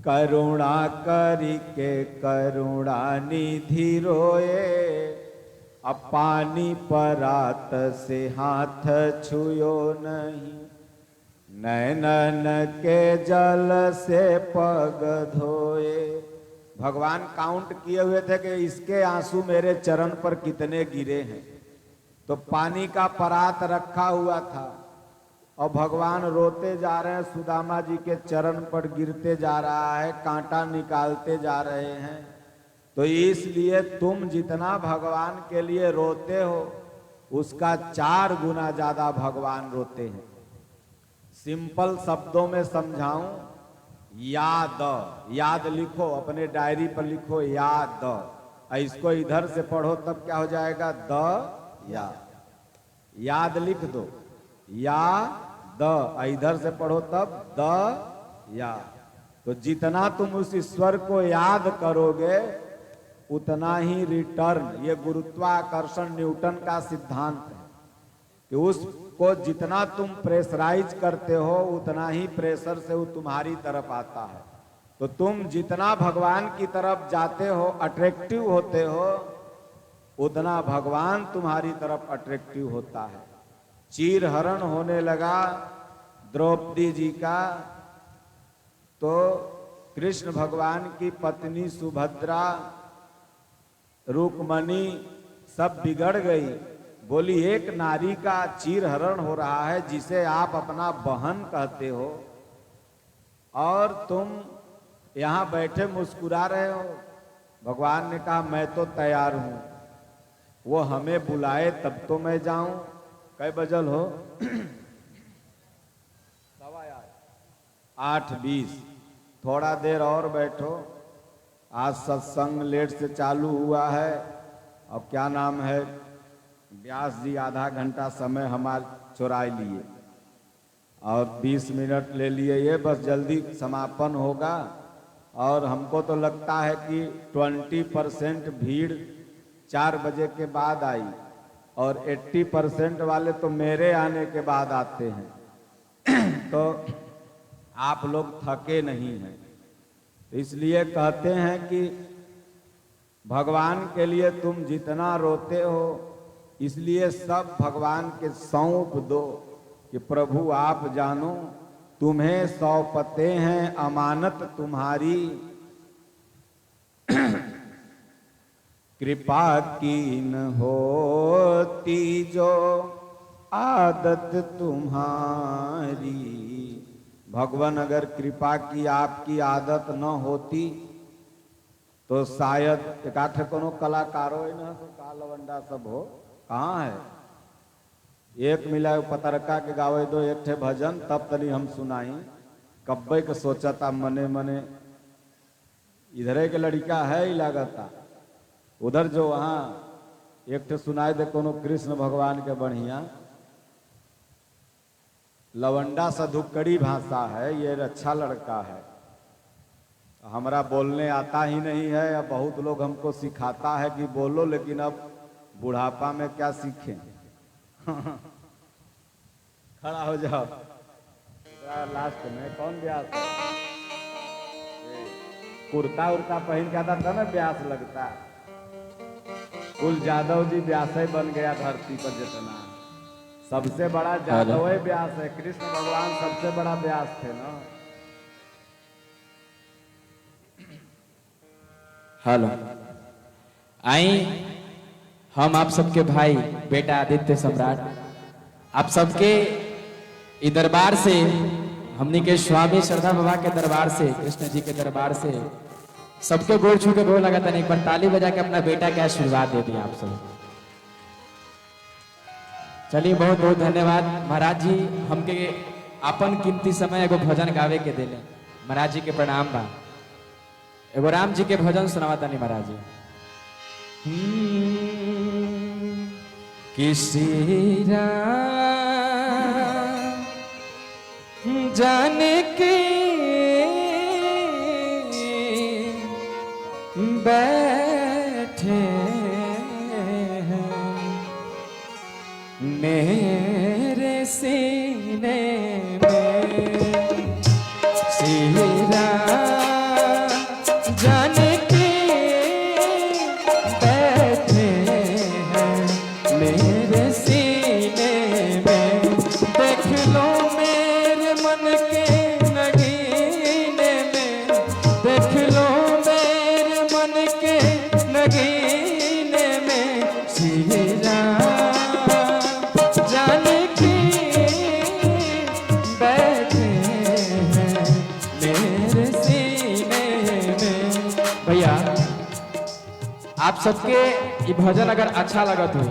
करुणा करी के करुणा निधि रोए, अब पानी परात से हाथ छुयो नहीं, नैनन के जल से पग धोए। भगवान काउंट किए हुए थे कि इसके आंसू मेरे चरण पर कितने गिरे हैं, तो पानी का परात रखा हुआ था और भगवान रोते जा रहे हैं, सुदामा जी के चरण पर गिरते जा रहा है, कांटा निकालते जा रहे हैं। तो इसलिए तुम जितना भगवान के लिए रोते हो उसका 4 गुना ज्यादा भगवान रोते हैं। सिंपल शब्दों में समझाऊं, याद, याद लिखो अपने डायरी पर लिखो, याद। इसको इधर से पढ़ो तब क्या हो जाएगा, द या, याद लिख दो, या द, इधर से पढ़ो तब द या। तो जितना तुम उस ईश्वर को याद करोगे उतना ही रिटर्न, ये गुरुत्वाकर्षण न्यूटन का सिद्धांत है कि उसको जितना तुम प्रेशराइज करते हो उतना ही प्रेशर से वो तुम्हारी तरफ आता है। तो तुम जितना भगवान की तरफ जाते हो, अट्रैक्टिव होते हो, उतना भगवान तुम्हारी तरफ अट्रैक्टिव होता है। चीरहरण होने लगा द्रौपदी जी का, तो कृष्ण भगवान की पत्नी सुभद्रा, रुक्मणी सब बिगड़ गई। बोली एक नारी का चीरहरण हो रहा है जिसे आप अपना बहन कहते हो, और तुम यहाँ बैठे मुस्कुरा रहे हो। भगवान ने कहा मैं तो तैयार हूं, वो हमें बुलाए तब तो मैं जाऊं। कै बजल हो? 8:20। थोड़ा देर और बैठो। आज सत्संग लेट से चालू हुआ है। अब क्या नाम है, व्यास जी आधा घंटा समय हमारे चुराए लिए और 20 मिनट ले लिए। ये बस जल्दी समापन होगा। और हमको तो लगता है कि 20% भीड़ 4 बजे के बाद आई और 80% वाले तो मेरे आने के बाद आते हैं। तो आप लोग थके नहीं हैं। इसलिए कहते हैं कि भगवान के लिए तुम जितना रोते हो, इसलिए सब भगवान के सौंप दो कि प्रभु आप जानो, तुम्हें सौंपते हैं अमानत तुम्हारी। कृपा की न होती जो आदत तुम्हारी। भगवान अगर कृपा की आपकी आदत न होती तो शायद एकाठ कोनो कलाकारो न तो का लवंडा सब हो। कहाँ है? एक मिला पतरका के गावे दो एक ठे भजन, तब तनी हम सुनाई। कब्बे के सोचता मने मने, इधरे के लड़का है ही लागता, उधर जो वहाँ एक ठे सुनाई दे कोनो कृष्ण भगवान के बढ़िया। लवंडा सधुक्कड़ी भाषा है, ये अच्छा लड़का है। हमारा बोलने आता ही नहीं है। अब बहुत लोग हमको सिखाता है कि बोलो, लेकिन अब बुढ़ापा में क्या सीखें। खड़ा हो जाओ। लास्ट में कौन ब्यास है? कुर्ता उर्ता पहन के आता था ना, ब्यास लगता। कुल जादव जी ब्यास ही बन गया धरती पर। जितना सबसे बड़ा जादव ही ब्यास है। कृष्ण भगवान सबसे बड़ा ब्यास थे ना। हेलो, आई हम आप सबके भाई बेटा आदित्य सम्राट, आप सबके इस दरबार से, हमने के स्वामी श्रद्धा बाबा के दरबार से, कृष्ण जी के दरबार से सबके गोड़ छू के गोड़ लगाता नहीं। एक बार ताली बजा के अपना बेटा के आशीर्वाद दे दिया आप सब। चलिए, बहुत बहुत धन्यवाद महाराज जी। हमके अपन कीमती समय एगो भजन गावे के देले। महाराज जी के प्रणाम बा। एगो राम जी के भजन सुनावता नहीं महाराज जी। किसी राम जाने के बैठे हैं मेरे सीने में। सीरा जाने के बैठे हैं मेरे सीने में। देख लो मेरे मन के नगीने में, देख लो मेरे मन के नगीने में। सीरा जाने के बैठे हैं मेरे सीने में। भैया, आप सबके ये भजन अगर अच्छा लगत हो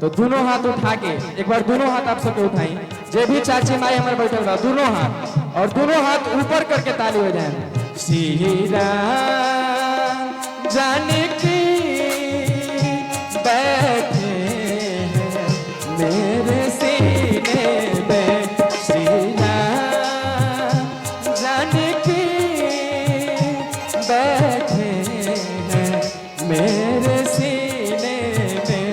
तो दोनों हाथ उठा के एक बार दोनों हाथ आप सबके उठाई। जे भी चाची माई हमारे बैठे हुआ दोनों हाथ, और दोनों हाथ ऊपर करके ताली हो जाए। सीरा जाने के बैठे हैं मेरे सीने में। सीरा जाने के बैठे हैं मेरे सीने में।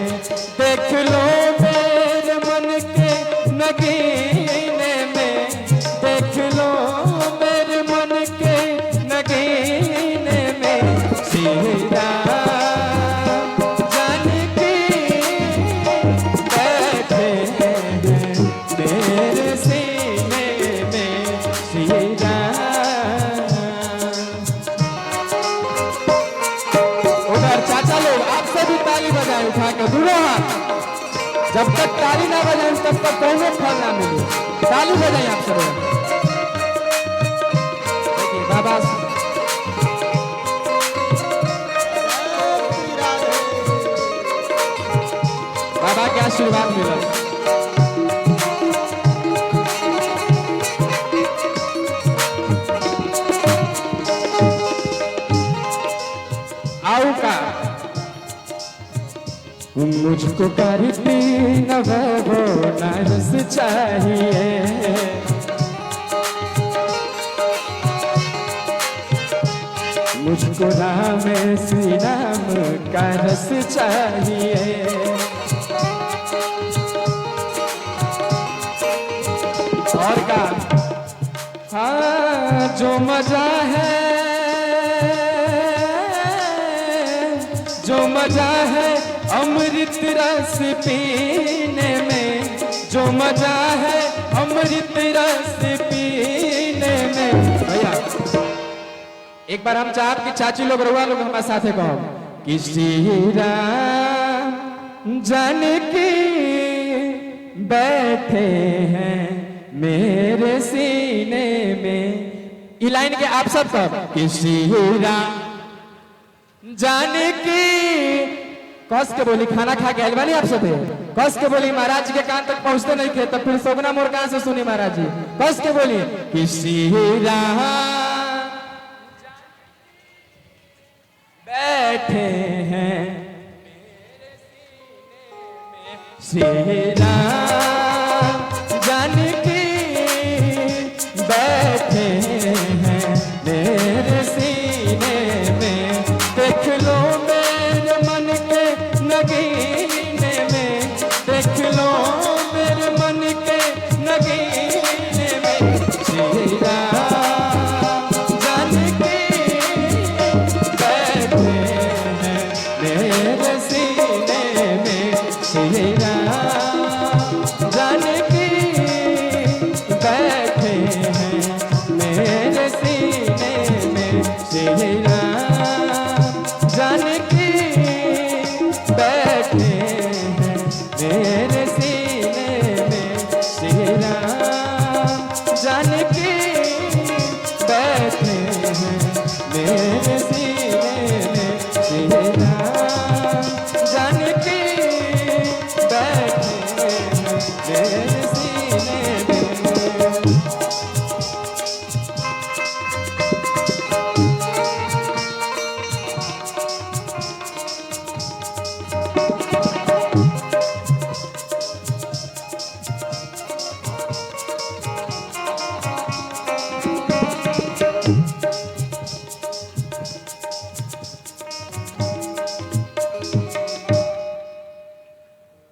देख लो मेरे मन के नगीने में, देख लो मेरे मन के नगीने में। सीरा जाने के बैठे हैं मेरे सीने में। सीरा उधर चाचा लोग आप से भी ताली बजाए उठा के दोनों हाथ। जब तक ताली ना बजाए तब तक कौनो फल ना मिले। ताली बजाए आप सब। शाबाश। बाबा के आशीर्वाद मिला। आओ का मुझको करती न वो नरस चाहिए, मुझको राम श्री राम का रस चाहिए। और का हाँ जो मजा है, जो मजा है अमृत रस पीने में, जो मजा है अमृत रस पीने में। भैया एक बार हम चाहब कि चाची लोग रुआ लोग हमारे साथे कहो कि श्री राम जानकी बैठे हैं मेरे सीने में। ये लाइन के आप सब कहो कि श्री राम जानकी, कस के बोली खाना खा के आइल बानी आप सब, कस के बोली महाराज के कान तक पहुंचते नहीं थे तो फिर सोगना मोर कहां से सुनी महाराज जी। कस के बोली कि श्री राम बैठे हैं मेरे सीने में, श्री राम जानकी बैठे हैं मेरे सीने में। देख लो मेरे मन के नगीने में, देख लो मेरे मन के नगीने में, श्री राम जानकी बैठे हैं मेरे सीने में, श्री राम जानकी बैठे हैं मेरे सीने में, श्री राम जानकी बैठे हैं मेरे सीने में, श्री राम जानकी बैठे हैं मेरे सीने में, श्री राम जानकी बैठे हैं मेरे सीने में।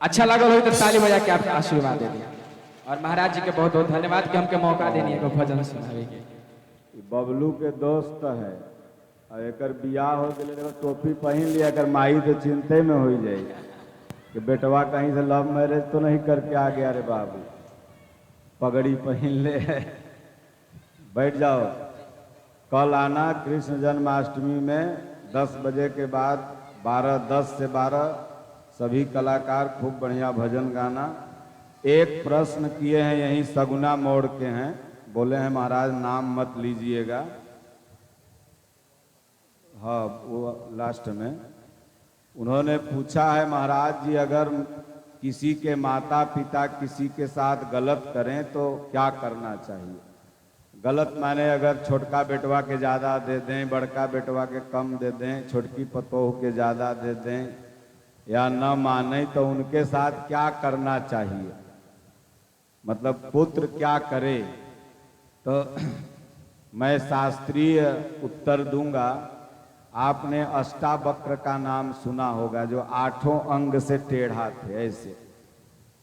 अच्छा लगा हो तो ताली बजा के आपके आशीर्वाद दे दिया। और महाराज जी के बहुत बहुत धन्यवाद कि हमके मौका देनी है भजन सुनावे के। बबलू के दोस्त है और एक बियाह हो गए, टोपी पहन लिया कर माई तो चिंते में हो जाए कि बेटवा कहीं से लव मैरिज तो नहीं करके आ गया। रे बाबू पगड़ी पहन ले बैठ जाओ। कल आना कृष्ण जन्माष्टमी में 10 बजे के बाद 10 से 12 सभी कलाकार खूब बढ़िया भजन गाना। एक प्रश्न किए हैं यहीं सगुना मोड़ के हैं, बोले हैं महाराज नाम मत लीजिएगा। हाँ वो लास्ट में उन्होंने पूछा है महाराज जी अगर किसी के माता पिता किसी के साथ गलत करें तो क्या करना चाहिए। गलत माने अगर छोटका बेटवा के ज़्यादा दे दें, बड़का बेटवा के कम दे दें, छोटकी पतोह के ज़्यादा दे दें या न माने तो उनके साथ क्या करना चाहिए, मतलब पुत्र क्या करे। तो मैं शास्त्रीय उत्तर दूंगा। आपने अष्टावक्र का नाम सुना होगा जो 8 अंग से टेढ़ा थे। ऐसे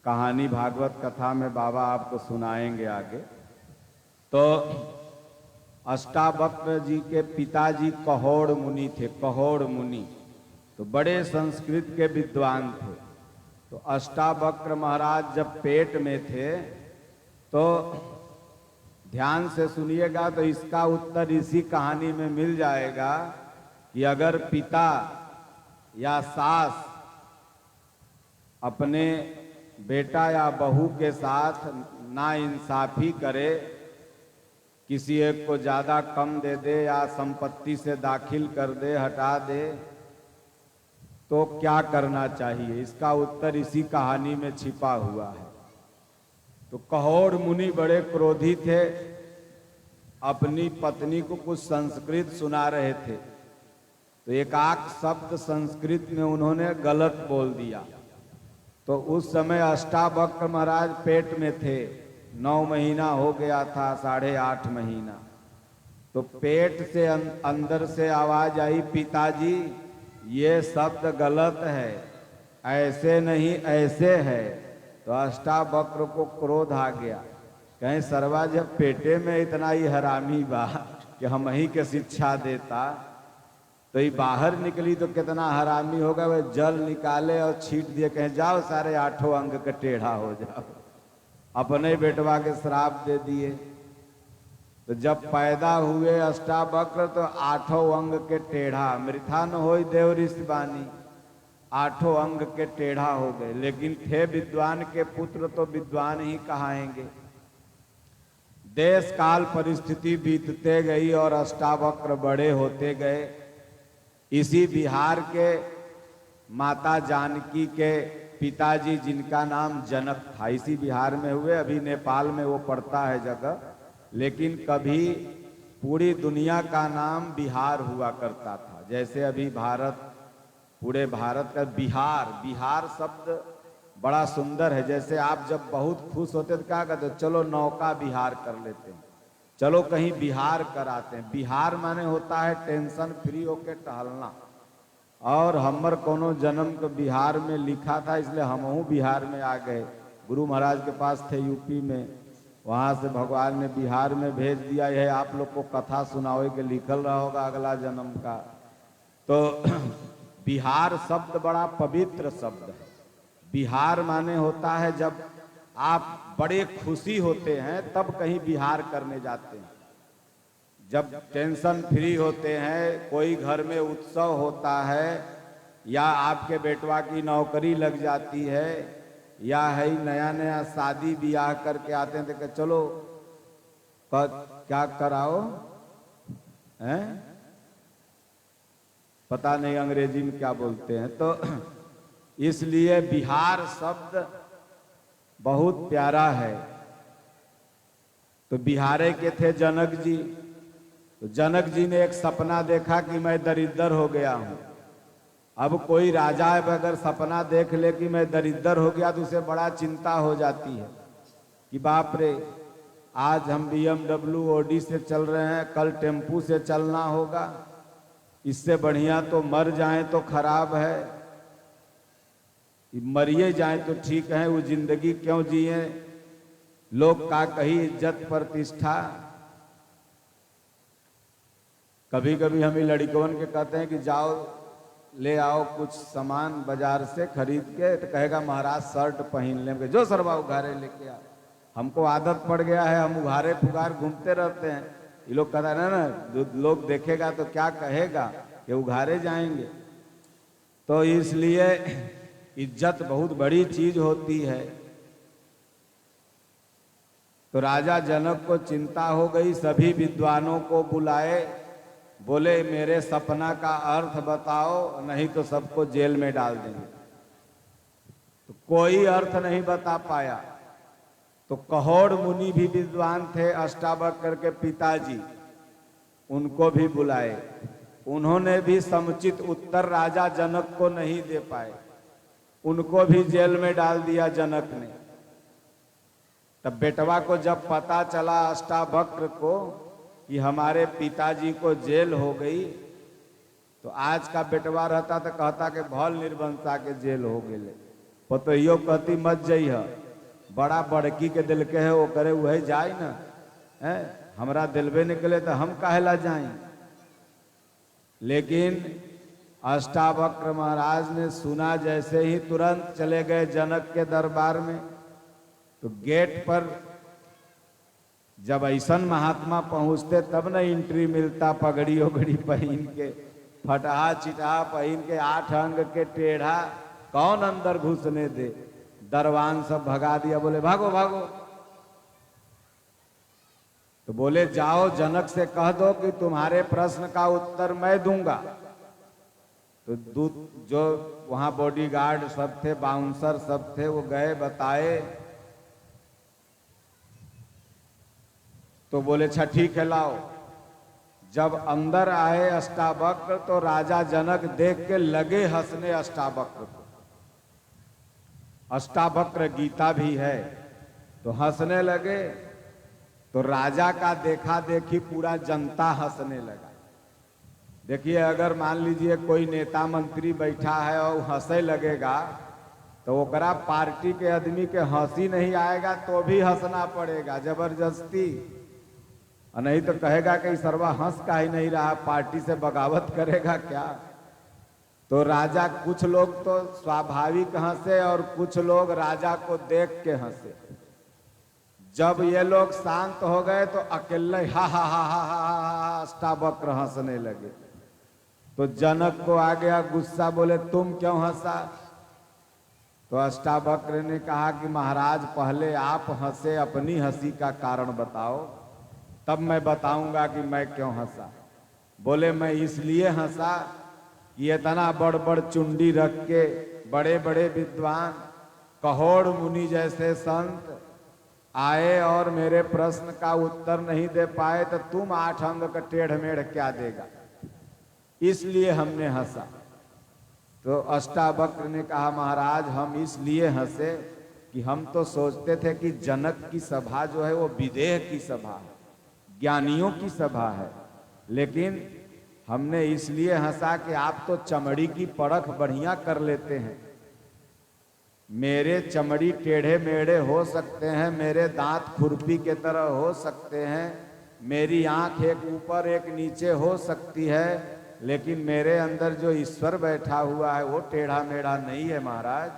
कहानी भागवत कथा में बाबा आपको सुनाएंगे आगे। तो अष्टावक्र जी के पिताजी कहोड़ मुनि थे। कहोड़ मुनि तो बड़े संस्कृत के विद्वान थे। तो अष्टावक्र महाराज जब पेट में थे तो ध्यान से सुनिएगा तो इसका उत्तर इसी कहानी में मिल जाएगा कि अगर पिता या सास अपने बेटा या बहू के साथ नाइंसाफी करे किसी एक को ज्यादा कम दे दे या संपत्ति से दाखिल कर दे, हटा दे, तो क्या करना चाहिए? इसका उत्तर इसी कहानी में छिपा हुआ है। तो कहोड़ मुनि बड़े क्रोधी थे, अपनी पत्नी को कुछ संस्कृत सुना रहे थे, तो एक आध शब्द संस्कृत में उन्होंने गलत बोल दिया। तो उस समय अष्टावक्र महाराज पेट में थे, 9 महीना हो गया था, 8.5 महीना। तो पेट से अंदर से आवाज आई, पिताजी ये शब्द गलत है, ऐसे नहीं ऐसे है। तो अष्टावक्र को क्रोध आ गया, कहीं सरवा जब पेटे में इतना ही हरामी बा कि हम ही के शिक्षा देता, तो ये बाहर निकली तो कितना हरामी होगा। वह जल निकाले और छीट दिए, कहें जाओ सारे 8 अंग के टेढ़ा हो जाओ। अपने बेटवा के श्राप दे दिए। तो जब पैदा हुए अष्टावक्र तो 8 अंग के टेढ़ा, मृथा न होई देव ऋषि बानी, 8 अंग के टेढ़ा हो गए। लेकिन थे विद्वान के पुत्र तो विद्वान ही कहाएंगे। देश काल परिस्थिति बीतते गई और अष्टावक्र बड़े होते गए। इसी बिहार के माता जानकी के पिताजी, जिनका नाम जनक था, इसी बिहार में हुए। अभी नेपाल में वो पड़ता है जगह, लेकिन कभी पूरी दुनिया का नाम बिहार हुआ करता था। जैसे अभी भारत, पूरे भारत का बिहार, बिहार शब्द बड़ा सुंदर है। जैसे आप जब बहुत खुश होते तो क्या कहते, चलो नौका बिहार कर लेते हैं, चलो कहीं बिहार कराते हैं। बिहार माने होता है टेंशन फ्री होके टहलना। और हमर कोनो जन्म को बिहार में लिखा था, इसलिए हमहू बिहार में आ गए। गुरु महाराज के पास थे यूपी में, वहाँ से भगवान ने बिहार में भेज दिया। यह आप लोग को कथा सुनाओ के लिखल रहा होगा अगला जन्म का। तो बिहार शब्द बड़ा पवित्र शब्द है। बिहार माने होता है जब आप बड़े खुशी होते हैं तब कहीं बिहार करने जाते हैं। जब टेंशन फ्री होते हैं, कोई घर में उत्सव होता है, या आपके बेटवा की नौकरी लग जाती है, या है नया नया शादी ब्याह करके आते हैं, तो चलो क्या कराओ हैं, पता नहीं अंग्रेजी में क्या बोलते हैं। तो इसलिए बिहार शब्द बहुत प्यारा है। तो बिहारे के थे जनक जी। तो जनक जी ने एक सपना देखा कि मैं दरिद्र हो गया हूं। अब कोई राजा अगर सपना देख ले कि मैं दरिद्र हो गया तो उसे बड़ा चिंता हो जाती है कि बाप रे, आज हम BMW ऑडी से चल रहे हैं, कल टेम्पू से चलना होगा, इससे बढ़िया तो मर जाएं तो खराब है, मरिए जाएं तो ठीक है, वो जिंदगी क्यों जिए, लोग का कही इज्जत प्रतिष्ठा। कभी कभी हम लड़कों के कहते हैं कि जाओ ले आओ कुछ सामान बाजार से खरीद के, तो कहेगा महाराज शर्ट पहन लेंगे, जो सरवा उघारे लेके आ। हमको आदत पड़ गया है, हम उघारे फुगार घूमते रहते हैं। ये लोग कहता है ना, लोग देखेगा तो क्या कहेगा कि उघारे जाएंगे। तो इसलिए इज्जत बहुत बड़ी चीज होती है। तो राजा जनक को चिंता हो गई, सभी विद्वानों को बुलाए, बोले मेरे सपना का अर्थ बताओ, नहीं तो सबको जेल में डाल देंगे। तो कोई अर्थ नहीं बता पाया। तो कहोड़ मुनि भी विद्वान थे, अष्टावक्र के पिताजी, उनको भी बुलाए। उन्होंने भी समुचित उत्तर राजा जनक को नहीं दे पाए, उनको भी जेल में डाल दिया जनक ने। तब बेटवा को जब पता चला अष्टावक्र को कि हमारे पिताजी को जेल हो गई, तो आज का बेटवा रहता तो कहता कि भल निर्वंशा के जेल हो गए। पतोहियो कहती मत जइह, बड़ा बड़की के दिल के है, वो करे वही जाए ना है, हमरा दिलबे निकले तो हम काहेला जाए। लेकिन अष्टावक्र महाराज ने सुना, जैसे ही तुरंत चले गए जनक के दरबार में। तो गेट पर जब ऐसन महात्मा पहुंचते तब न एंट्री मिलता, पगड़ी ओगड़ी पहन के, फटहा चिटहा पहन के, 8 अंग के टेढ़ा, कौन अंदर घुसने दे। दरवान सब भगा दिया, बोले भागो भागो। तो बोले जाओ जनक से कह दो कि तुम्हारे प्रश्न का उत्तर मैं दूंगा। तो दूत जो वहां बॉडीगार्ड सब थे, बाउंसर सब थे, वो गए बताए। तो बोले अच्छा ठीक है लाओ। जब अंदर आए अष्टावक्र तो राजा जनक देख के लगे हंसने अष्टावक्र को। अष्टावक्र गीता भी है तो हंसने लगे। तो राजा का देखा देखी पूरा जनता हंसने लगा। देखिए अगर मान लीजिए कोई नेता मंत्री बैठा है और हंसे लगेगा तो ओकरा पार्टी के आदमी के हंसी नहीं आएगा तो भी हंसना पड़ेगा जबरदस्ती। और नहीं तो कहेगा कि सर्वा हंस का ही नहीं रहा, पार्टी से बगावत करेगा क्या। तो राजा कुछ लोग तो स्वाभाविक हंसे और कुछ लोग राजा को देख के हंसे। जब ये लोग शांत हो गए तो अकेले हा हा हा हा हा अष्टावक्र हंसने लगे। तो जनक को आ गया गुस्सा, बोले तुम क्यों हंसा। तो अष्टावक्र ने कहा कि महाराज पहले आप हंसे, अपनी हंसी का कारण बताओ, तब मैं बताऊंगा कि मैं क्यों हंसा। बोले मैं इसलिए हंसा कि इतना बड़ बड़ चुंडी रख के बड़े बड़े विद्वान कहोड़ मुनि जैसे संत आए और मेरे प्रश्न का उत्तर नहीं दे पाए तो तुम 8 अंग का टेढ़ मेढ़ क्या देगा, इसलिए हमने हंसा। तो अष्टावक्र ने कहा महाराज हम इसलिए हंसे कि हम तो सोचते थे कि जनक की सभा जो है वो विदेह की सभा है, ज्ञानियों की सभा है, लेकिन हमने इसलिए हंसा कि आप तो चमड़ी की परख बढ़िया कर लेते हैं। मेरे चमड़ी टेढ़े मेढ़े हो सकते हैं, मेरे दांत खुरपी के तरह हो सकते हैं, मेरी आंख एक ऊपर एक नीचे हो सकती है, लेकिन मेरे अंदर जो ईश्वर बैठा हुआ है वो टेढ़ा मेढ़ा नहीं है महाराज।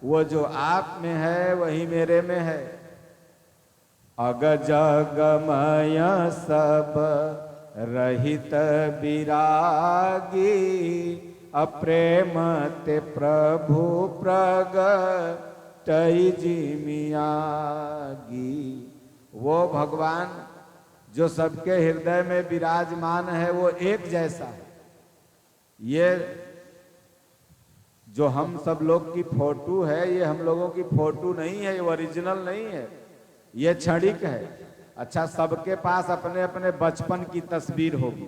वो जो आप में है वही मेरे में है। अग जगमय सब रहित विरागी, अप्रेम ते प्रभु प्रगटई जिमियागी। वो भगवान जो सबके हृदय में विराजमान है वो एक जैसा है। ये जो हम सब लोग की फोटो है ये हम लोगों की फोटो नहीं है, ये ओरिजिनल नहीं है, ये क्षणिक है। अच्छा सबके पास अपने अपने बचपन की तस्वीर होगी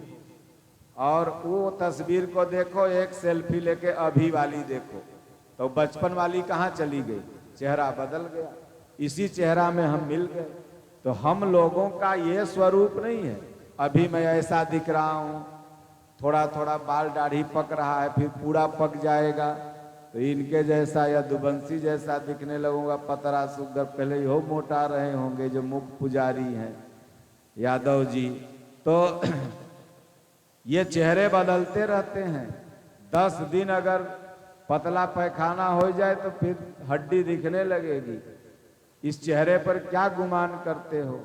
और वो तस्वीर को देखो, एक सेल्फी लेके अभी वाली देखो तो बचपन वाली कहाँ चली गई, चेहरा बदल गया। इसी चेहरा में हम मिल गए। तो हम लोगों का ये स्वरूप नहीं है अभी मैं ऐसा दिख रहा हूँ, थोड़ा थोड़ा बाल दाढ़ी पक रहा है, फिर पूरा पक जाएगा तो इनके जैसा या दुबंसी जैसा दिखने लगूंगा, पतरा सुगर। पहले हो मोटा रहे होंगे जो मुख पुजारी हैं यादव जी। तो ये चेहरे बदलते रहते हैं। 10 दिन अगर पतला पैखाना हो जाए तो फिर हड्डी दिखने लगेगी। इस चेहरे पर क्या गुमान करते हो।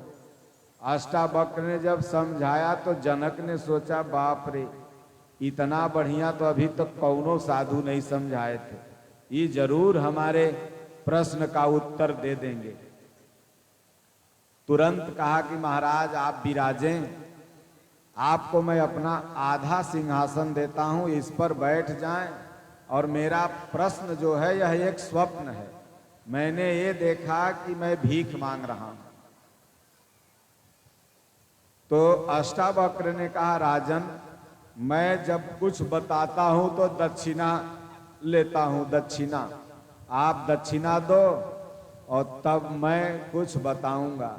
अष्टावक्र ने जब समझाया तो जनक ने सोचा बाप रे इतना बढ़िया तो अभी तक कौनो साधु नहीं समझाए थे, ये जरूर हमारे प्रश्न का उत्तर दे देंगे। तुरंत कहा कि महाराज आप विराजें, आपको मैं अपना आधा सिंहासन देता हूं, इस पर बैठ जाएं और मेरा प्रश्न जो है यह एक स्वप्न है। मैंने ये देखा कि मैं भीख मांग रहा हूं। तो अष्टावक्र ने कहा राजन मैं जब कुछ बताता हूं तो दक्षिणा लेता हूं, दक्षिणा आप दक्षिणा दो और तब मैं कुछ बताऊंगा।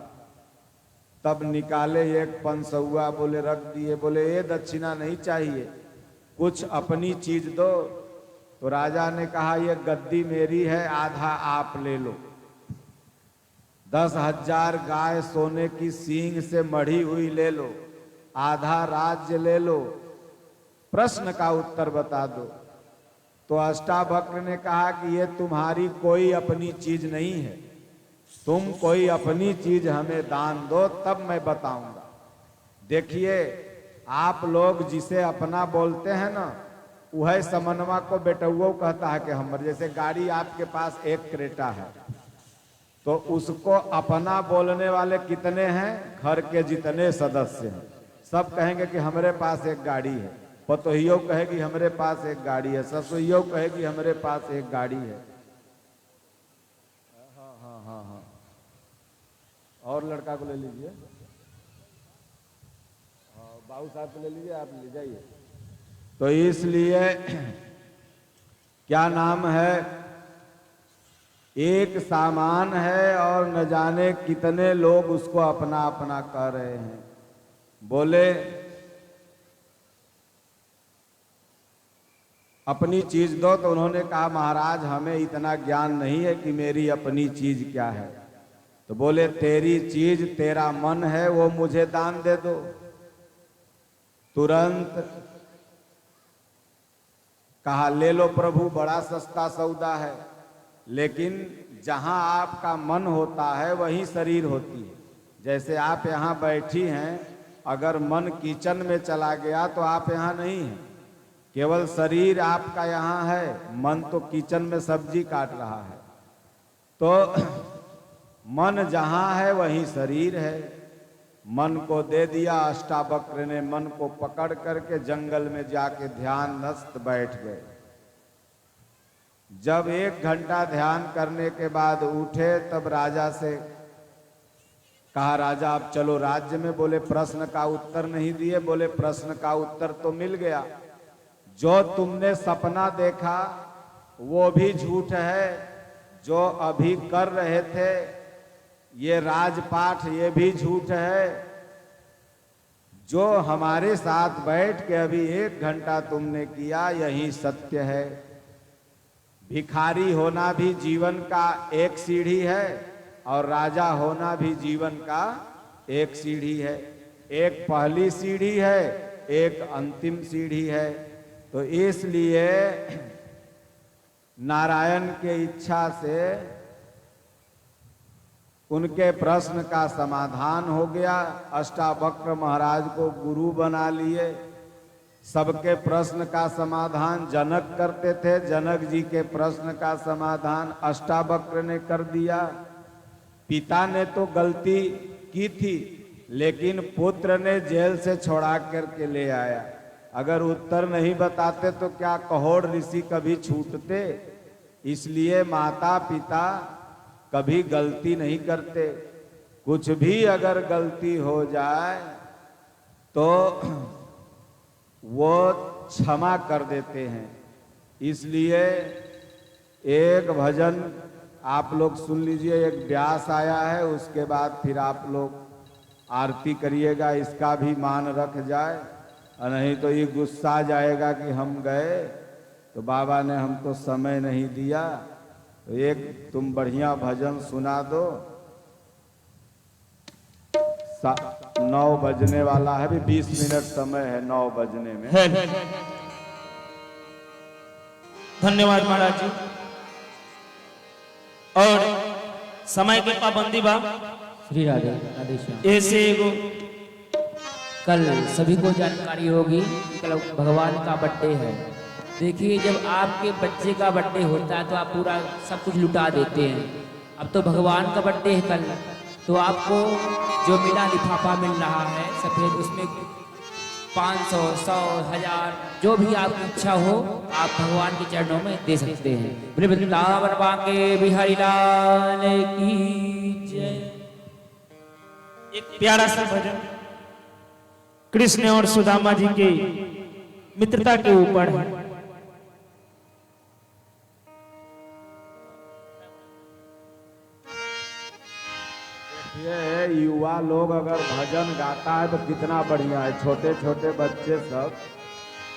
तब निकाले एक 500 बोले रख दिए, बोले ये दक्षिणा नहीं चाहिए, कुछ अपनी चीज दो। तो राजा ने कहा ये गद्दी मेरी है, आधा आप ले लो। 10,000 गाय सोने की सींग से मढ़ी हुई ले लो, आधा राज्य ले लो, प्रश्न का उत्तर बता दो। तो अष्टावक्र ने कहा कि ये तुम्हारी कोई अपनी चीज नहीं है, तुम कोई अपनी चीज हमें दान दो तब मैं बताऊंगा। देखिए आप लोग जिसे अपना बोलते हैं ना वह समन्वा को बेटुओ कहता है कि हमर। जैसे गाड़ी आपके पास एक क्रेटा है तो उसको अपना बोलने वाले कितने हैं? घर के जितने सदस्य हैं सब कहेंगे कि हमारे पास एक गाड़ी है, पतोहियो कहेगी हमारे पास एक गाड़ी है, ससुइयो कहेगी हमारे पास एक गाड़ी है। हाँ, और लड़का को ले लीजिए, बाबू साहब को ले लीजिए, आप ले जाइए। तो इसलिए क्या नाम है, एक सामान है और न जाने कितने लोग उसको अपना अपना कह रहे हैं। बोले अपनी चीज दो, तो उन्होंने कहा महाराज हमें इतना ज्ञान नहीं है कि मेरी अपनी चीज क्या है। तो बोले तेरी चीज तेरा मन है, वो मुझे दान दे दो। तुरंत कहा ले लो प्रभु, बड़ा सस्ता सौदा है। लेकिन जहां आपका मन होता है वहीं शरीर होती है। जैसे आप यहाँ बैठी हैं, अगर मन किचन में चला गया तो आप यहाँ नहीं हैं, केवल शरीर आपका यहाँ है, मन तो किचन में सब्जी काट रहा है। तो मन जहाँ है वहीं शरीर है। मन को दे दिया, अष्टावक्र ने मन को पकड़ करके जंगल में जाके ध्यानस्थ बैठ गए। जब 1 घंटा ध्यान करने के बाद उठे तब राजा से कहा राजा आप चलो राज्य में। बोले प्रश्न का उत्तर नहीं दिए। बोले प्रश्न का उत्तर तो मिल गया, जो तुमने सपना देखा वो भी झूठ है, जो अभी कर रहे थे ये राजपाठ ये भी झूठ है, जो हमारे साथ बैठ के अभी 1 घंटा तुमने किया यही सत्य है। भिखारी होना भी जीवन का एक सीढ़ी है और राजा होना भी जीवन का एक सीढ़ी है। एक पहली सीढ़ी है, एक अंतिम सीढ़ी है। तो इसलिए नारायण के इच्छा से उनके प्रश्न का समाधान हो गया। अष्टावक्र महाराज को गुरु बना लिए। सबके प्रश्न का समाधान जनक करते थे, जनक जी के प्रश्न का समाधान अष्टावक्र ने कर दिया। पिता ने तो गलती की थी, लेकिन पुत्र ने जेल से छुड़ा करके ले आया। अगर उत्तर नहीं बताते तो क्या कहोड़ ऋषि कभी छूटते? इसलिए माता पिता कभी गलती नहीं करते। कुछ भी अगर गलती हो जाए तो वो क्षमा कर देते हैं। इसलिए एक भजन आप लोग सुन लीजिए, एक व्यास आया है, उसके बाद फिर आप लोग आरती करिएगा, इसका भी मान रख जाए। और नहीं तो ये गुस्सा जाएगा कि हम गए तो बाबा ने हमको समय नहीं दिया। तो एक तुम बढ़िया भजन सुना दो। 9 बजने वाला है, भी 20 मिनट समय है 9 बजने में। धन्यवाद महाराज जी। और समय के पाबंदी बा श्री राधे राधे श्याम। ऐसे एगो कल सभी को जानकारी होगी कि कल भगवान का बर्थडे है। देखिए जब आपके बच्चे का बर्थडे होता है तो आप पूरा सब कुछ लुटा देते हैं। अब तो भगवान का बर्थडे है कल, तो आपको जो मिला लिफाफा मिल रहा है सफेद, उसमें 500, 100, 1000 जो भी आपकी इच्छा हो आप भगवान के चरणों में दे सकते हैं। बोले वृंदावन बांके बिहारी लाल की जय। एक प्यारा सा भजन कृष्ण और सुदामा जी के मित्रता के ऊपर है। ये युवा लोग अगर भजन गाता है तो कितना बढ़िया है। छोटे छोटे बच्चे सब,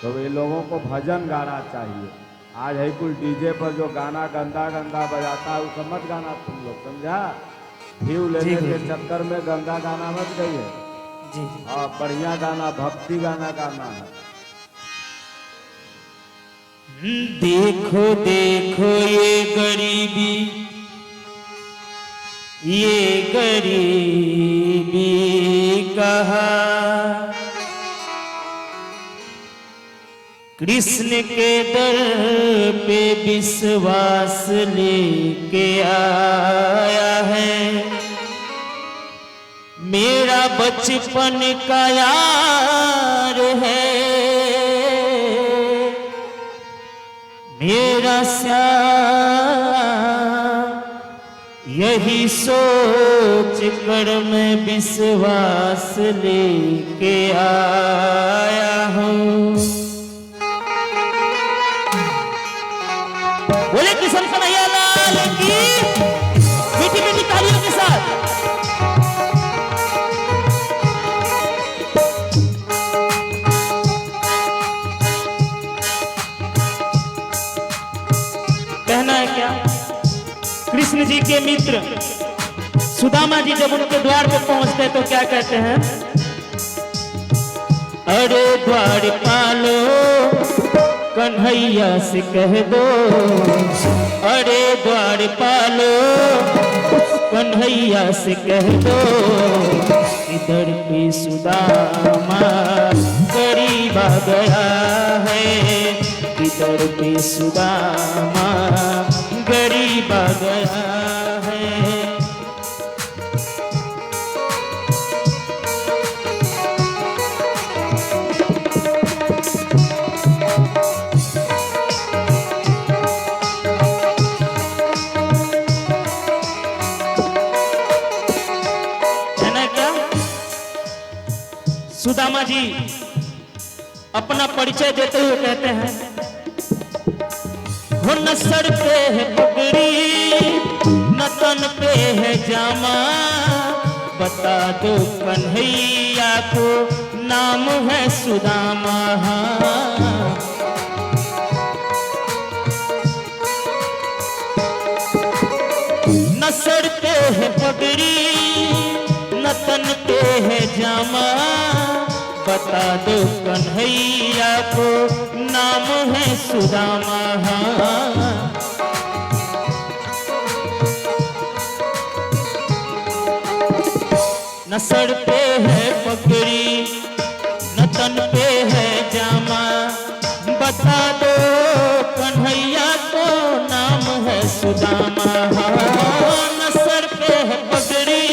तो ये लोगों को भजन गाना चाहिए। आज है कुल डीजे पर जो गाना गंदा गंदा बजाता है उसको मत गाना तुम लोग, समझा? व्यू लेने के चक्कर में गंदा गाना मत गाइए जी। हाँ, बढ़िया गाना, भक्ति गाना गाना है। देखो देखो ये गरीबी, ये गरीबी कहा कृष्ण के दर पे विश्वास लेके आया है, मेरा बचपन का यार है, मेरा श्याम, यही सोच कर मैं विश्वास लेके आया हूँ। बोले किशन कन्हैया लाल की, मीठी मीठी तालियों के साथ। कहना है क्या, कृष्ण जी के मित्र सुदामा जी जब उनके द्वार पे पहुंचते तो क्या कहते हैं? अरे द्वार पालो कन्हैया से कह दो, अरे द्वार पालो कन्हैया से कह दो, इधर पे सुदामा गरीब आ गया है, इधर पे सुदामा गरीब आ गया है। सुदामा जी अपना परिचय देते हुए कहते हैं, हो न सर पे है पगड़ी न तन पे है जामा, बता दो कन्हैया को नाम है सुदामा। न सर पे है पगड़ी न तन पे है जामा, बता दो कन्हैया को नाम है सुदामा। न सर पे है पगड़ी न तन पे है जामा, बता दो कन्हैया को नाम है सुदामा। न सर पे है पगड़ी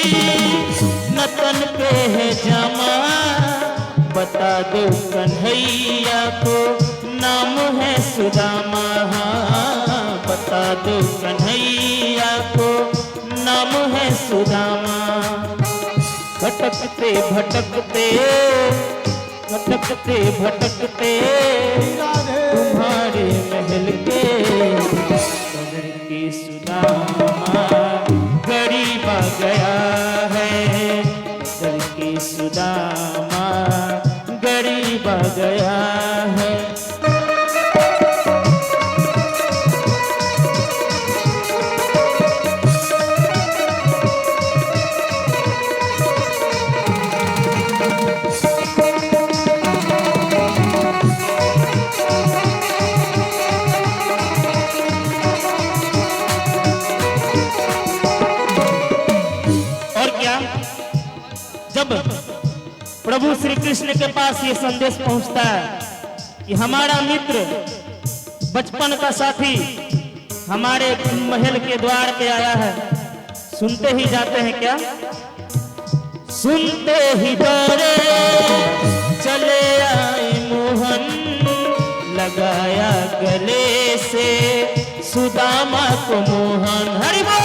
न तन पे है जामा, बता दो कन्हैया को नाम है सुदामा। बता दो कन्हैया को नाम है सुदामा। भटकते भटकते भटकते भटकते तुम्हारे महल के बदर के सुदामा गरीब आ गया है, बदर के सुदामा गरीब आ गया है। जब प्रभु श्री कृष्ण के पास ये संदेश पहुंचता है कि हमारा मित्र बचपन का साथी हमारे महल के द्वार पे आया है, सुनते ही जाते हैं क्या? सुनते ही दौड़े चले आए मोहन, लगाया गले से सुदामा को मोहन। हरि बोल।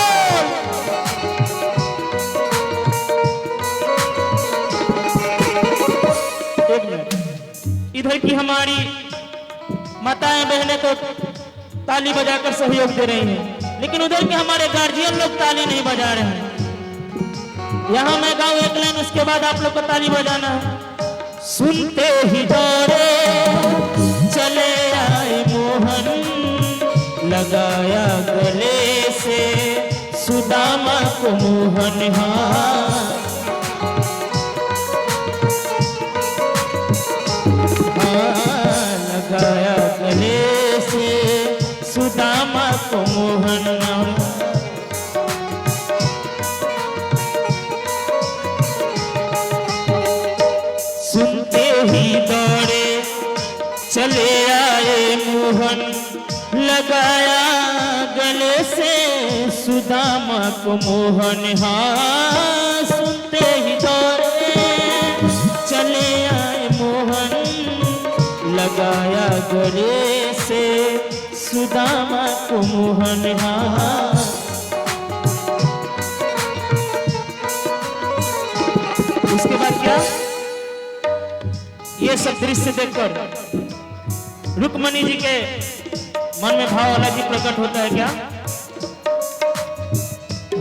इधर की हमारी माताएं बहनें तो ताली बजाकर सहयोग दे रही हैं, लेकिन उधर के हमारे गार्जियन लोग ताली नहीं बजा रहे हैं। यहाँ मैं गाऊं एक लाइन, उसके बाद आप लोग को ताली बजाना है। सुनते ही दौड़े चले आए मोहन, लगाया गले से सुदामा को मोहन। लगाया गले से सुदामा को मोहन। सुनते ही दौड़े चले आए मोहन लगाया गले से सुदामा को मोहन। हाँ सुनते ही दौड़े चले आए मोहन लगाया गले से सुदामा को मोहन। हाँ उसके बाद क्या, ये सब दृश्य देखकर रुक्मणी जी के मन में भाव अलग ही प्रकट होता है। क्या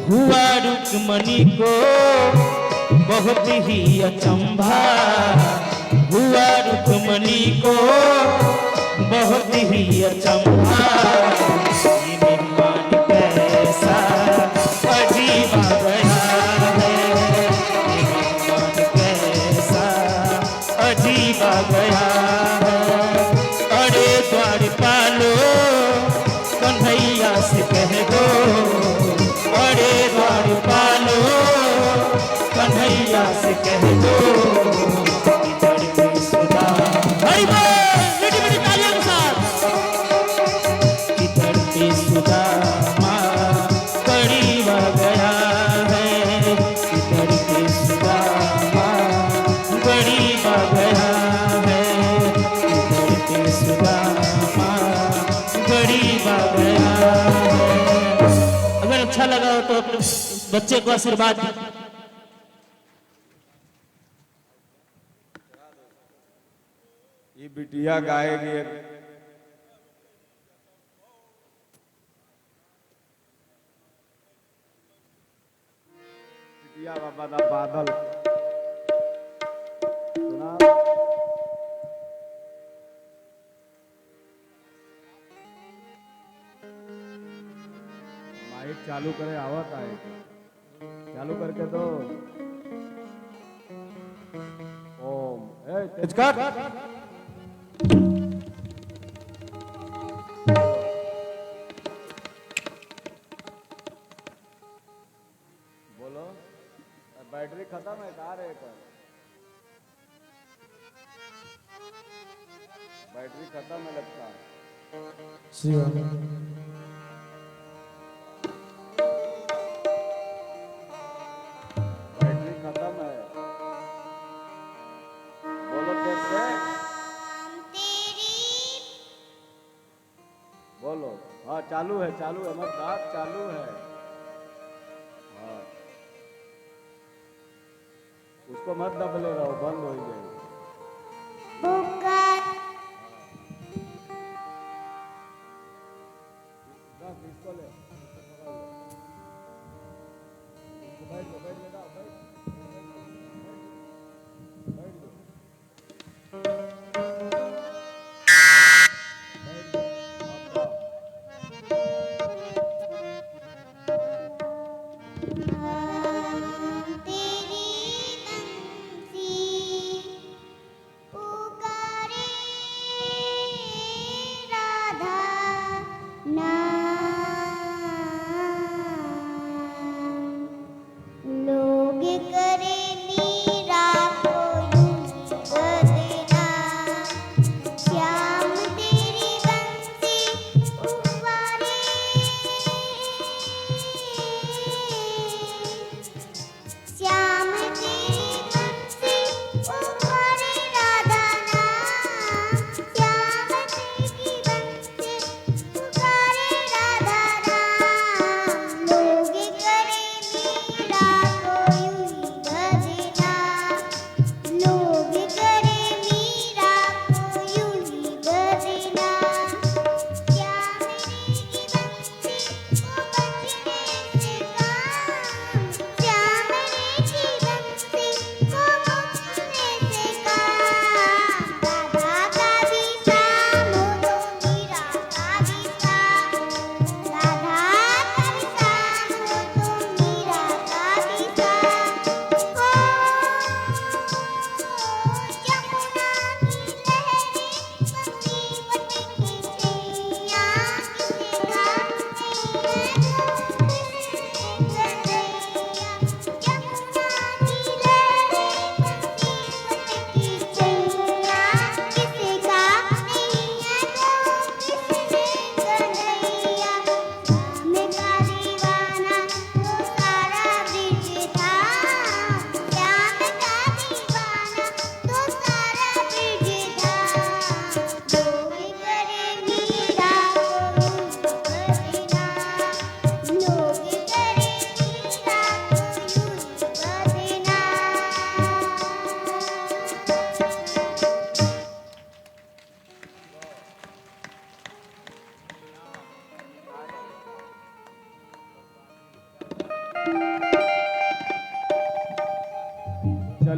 हुआ रुक्मणी को बहुत ही अचंभा, हुआ रुक्मणी को बहुत ही अचंभा। ये मेहमान कैसा अजीब आ गया है, ये मेहमान कैसा अजीब आ गया है। अरे द्वारपालो कन्हैया से कह दो, अरे द्वारपालो कन्हैया से कह दो, इधर भी सुधा हरि बोल मीठी मीठी तालियों के साथ, इधर भी सुदामा करीब आ गया है, इधर भी सुदामा करीब आ गया है, इधर भी सुदामा करीब आ गया है। अगर अच्छा लगा हो तो अपने बच्चे को आशीर्वाद दीजिए। ये बिटिया गाएगी बिटिया बाबा दा बादल सुना। माइक चालू करे आवत आए, चालू करके दो। ओम ए तेज कर। बोलो बैटरी खत्म है कहाँ रे कर, बैटरी खत्म है लगता है। बैटरी खत्म है, बोलो तेज से बोलो। हाँ चालू है मत बात चालू है। हाँ उसको मत दबले रहो, बंद हो जाएगी। इसको ले बैठ लो बैठ लो बैठ लो।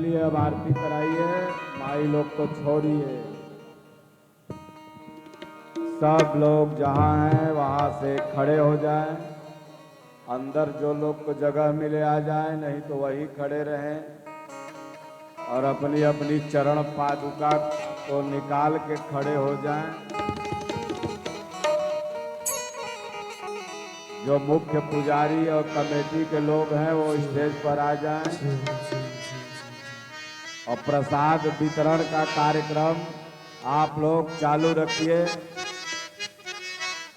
चलिए अब आरती कराइए, माई लोग को छोड़िए। सब लोग जहाँ हैं वहाँ से खड़े हो जाएं। अंदर जो लोग को जगह मिले आ जाएं, नहीं तो वही खड़े रहें और अपनी अपनी चरण पादुका को निकाल के खड़े हो जाएं। जो मुख्य पुजारी और कमेटी के लोग हैं वो स्टेज पर आ जाएं और प्रसाद वितरण का कार्यक्रम आप लोग चालू रखिए।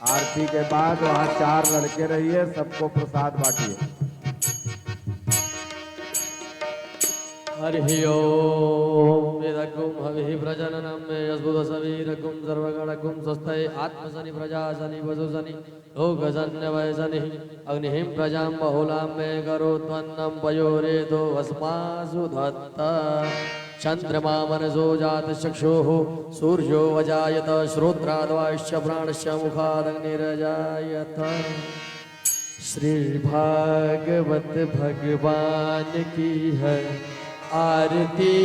आरती के बाद वहाँ 4 लड़के रहिए, सबको प्रसाद बांटिए। हरि ओम वेदकुम हविः प्रजननम मे अस्बुध सवीरकुम सर्वगणकुम स्वस्ते आत्मसनि प्रजासनि वसुसनि लोकसन्य वयसनि अग्निहिं प्रजां बहुलां मे करोत्वन्नं पयोरेतो वस्मासु धत्ता चन्द्रमा मनसो जातचक्षुः सूर्यो वजायत श्रोत्राद्वाश्च प्राणश्च मुखादग्निरजायत। श्री भागवत भगवान की है आरती,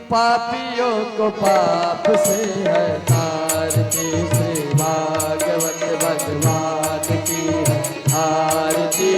पापियों को पाप से है तारती। श्री भागवत भगवान की है आरती,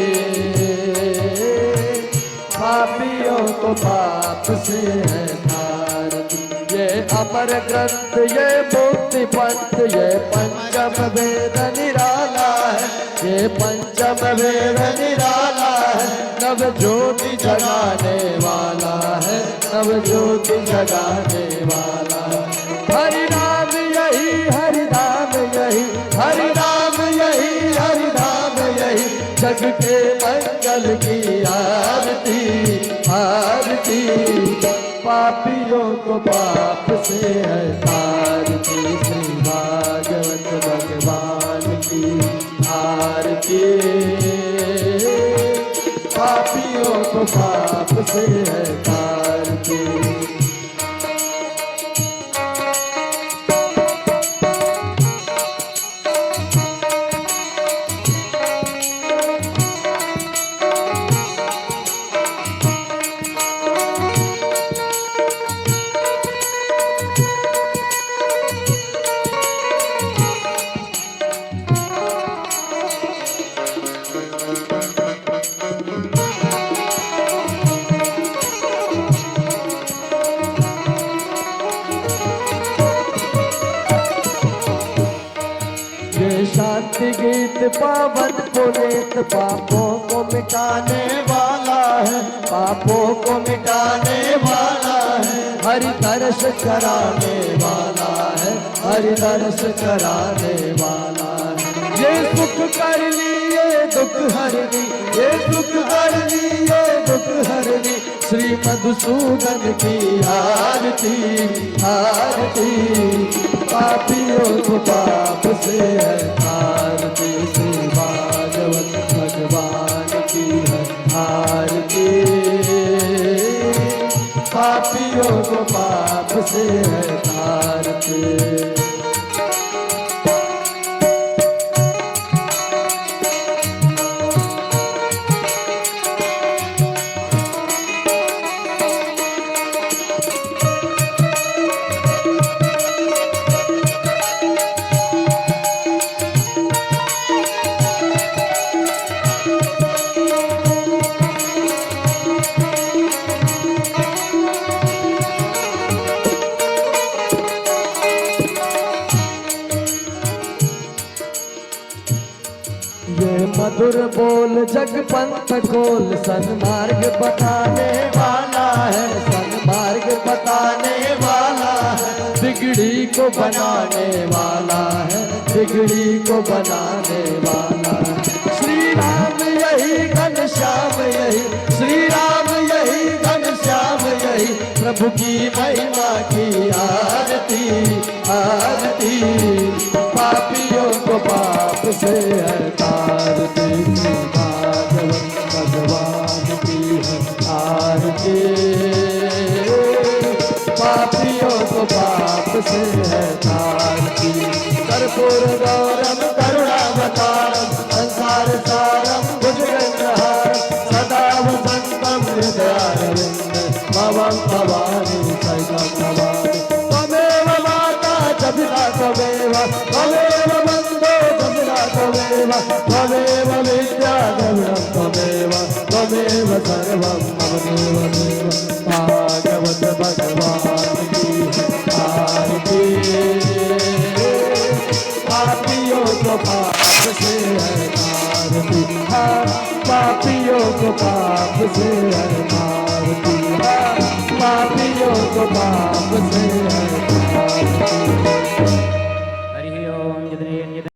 पापियों को पाप से है तारती। ये अमर ग्रंथ, ये मुक्ति पंथ, ये पंचम वेद निराला है, ये पंचम वेद निराला है। नव ज्योति जगाने वाला है, नव ज्योति जगाने वाला है। हरि नाम यही, हरि नाम यही, हरि नाम यही, हरि नाम यही। जग के मंगल की आरती, आरती। पापियों को पाप से है तारती। श्री भागवत भगवान की आरती, पापियों को पाप से है तारती। शांति गीत पावन पुनीत, पापों को मिटाने वाला है, पापों को मिटाने वाला है। हरि दर्श कराने वाला है, हरि दर्श कराने वाला है। ये सुख कर लिए दुख हरनी, ये सुख कर लिए दुख हरनी। श्री मधुसूदन की आरती, आरती। पापियों को पाप से है आरती। श्री भागवत भगवान की है आरती, पापियों को पाप से है आरती। मधुर बोल जग पंथ खोल, सन्मार्ग बताने वाला है, सन्मार्ग बताने वाला है। बिगड़ी को बनाने वाला है, बिगड़ी को बनाने वाला है। श्री राम यही घनश्याम यही, श्री राम यही घनश्याम यही। प्रभु की महिमा की आरती, आरती। पापियों को पाप से है तारती। भागवत भगवान की है आरती, पापियों को पाप से है तारती। कर्पूर गौरम करुणावतारम, संसार सारम भुजगेन्द्रहारम, सदा वसंतम हृदय सर्वं भवानि सैकं भवानि त्वमेव माता च पिता त्वमेव त्वमेव बन्धो च पिता त्वमेव त्वमेव विद्या द्रविणं त्वमेव त्वमेव सर्वं मम देवदेव भागवत भगवान की आरती पापियों को पाप से है मारती पापियों को पाप से है मारती पापियों को पाप से है मारती। हरि ओम।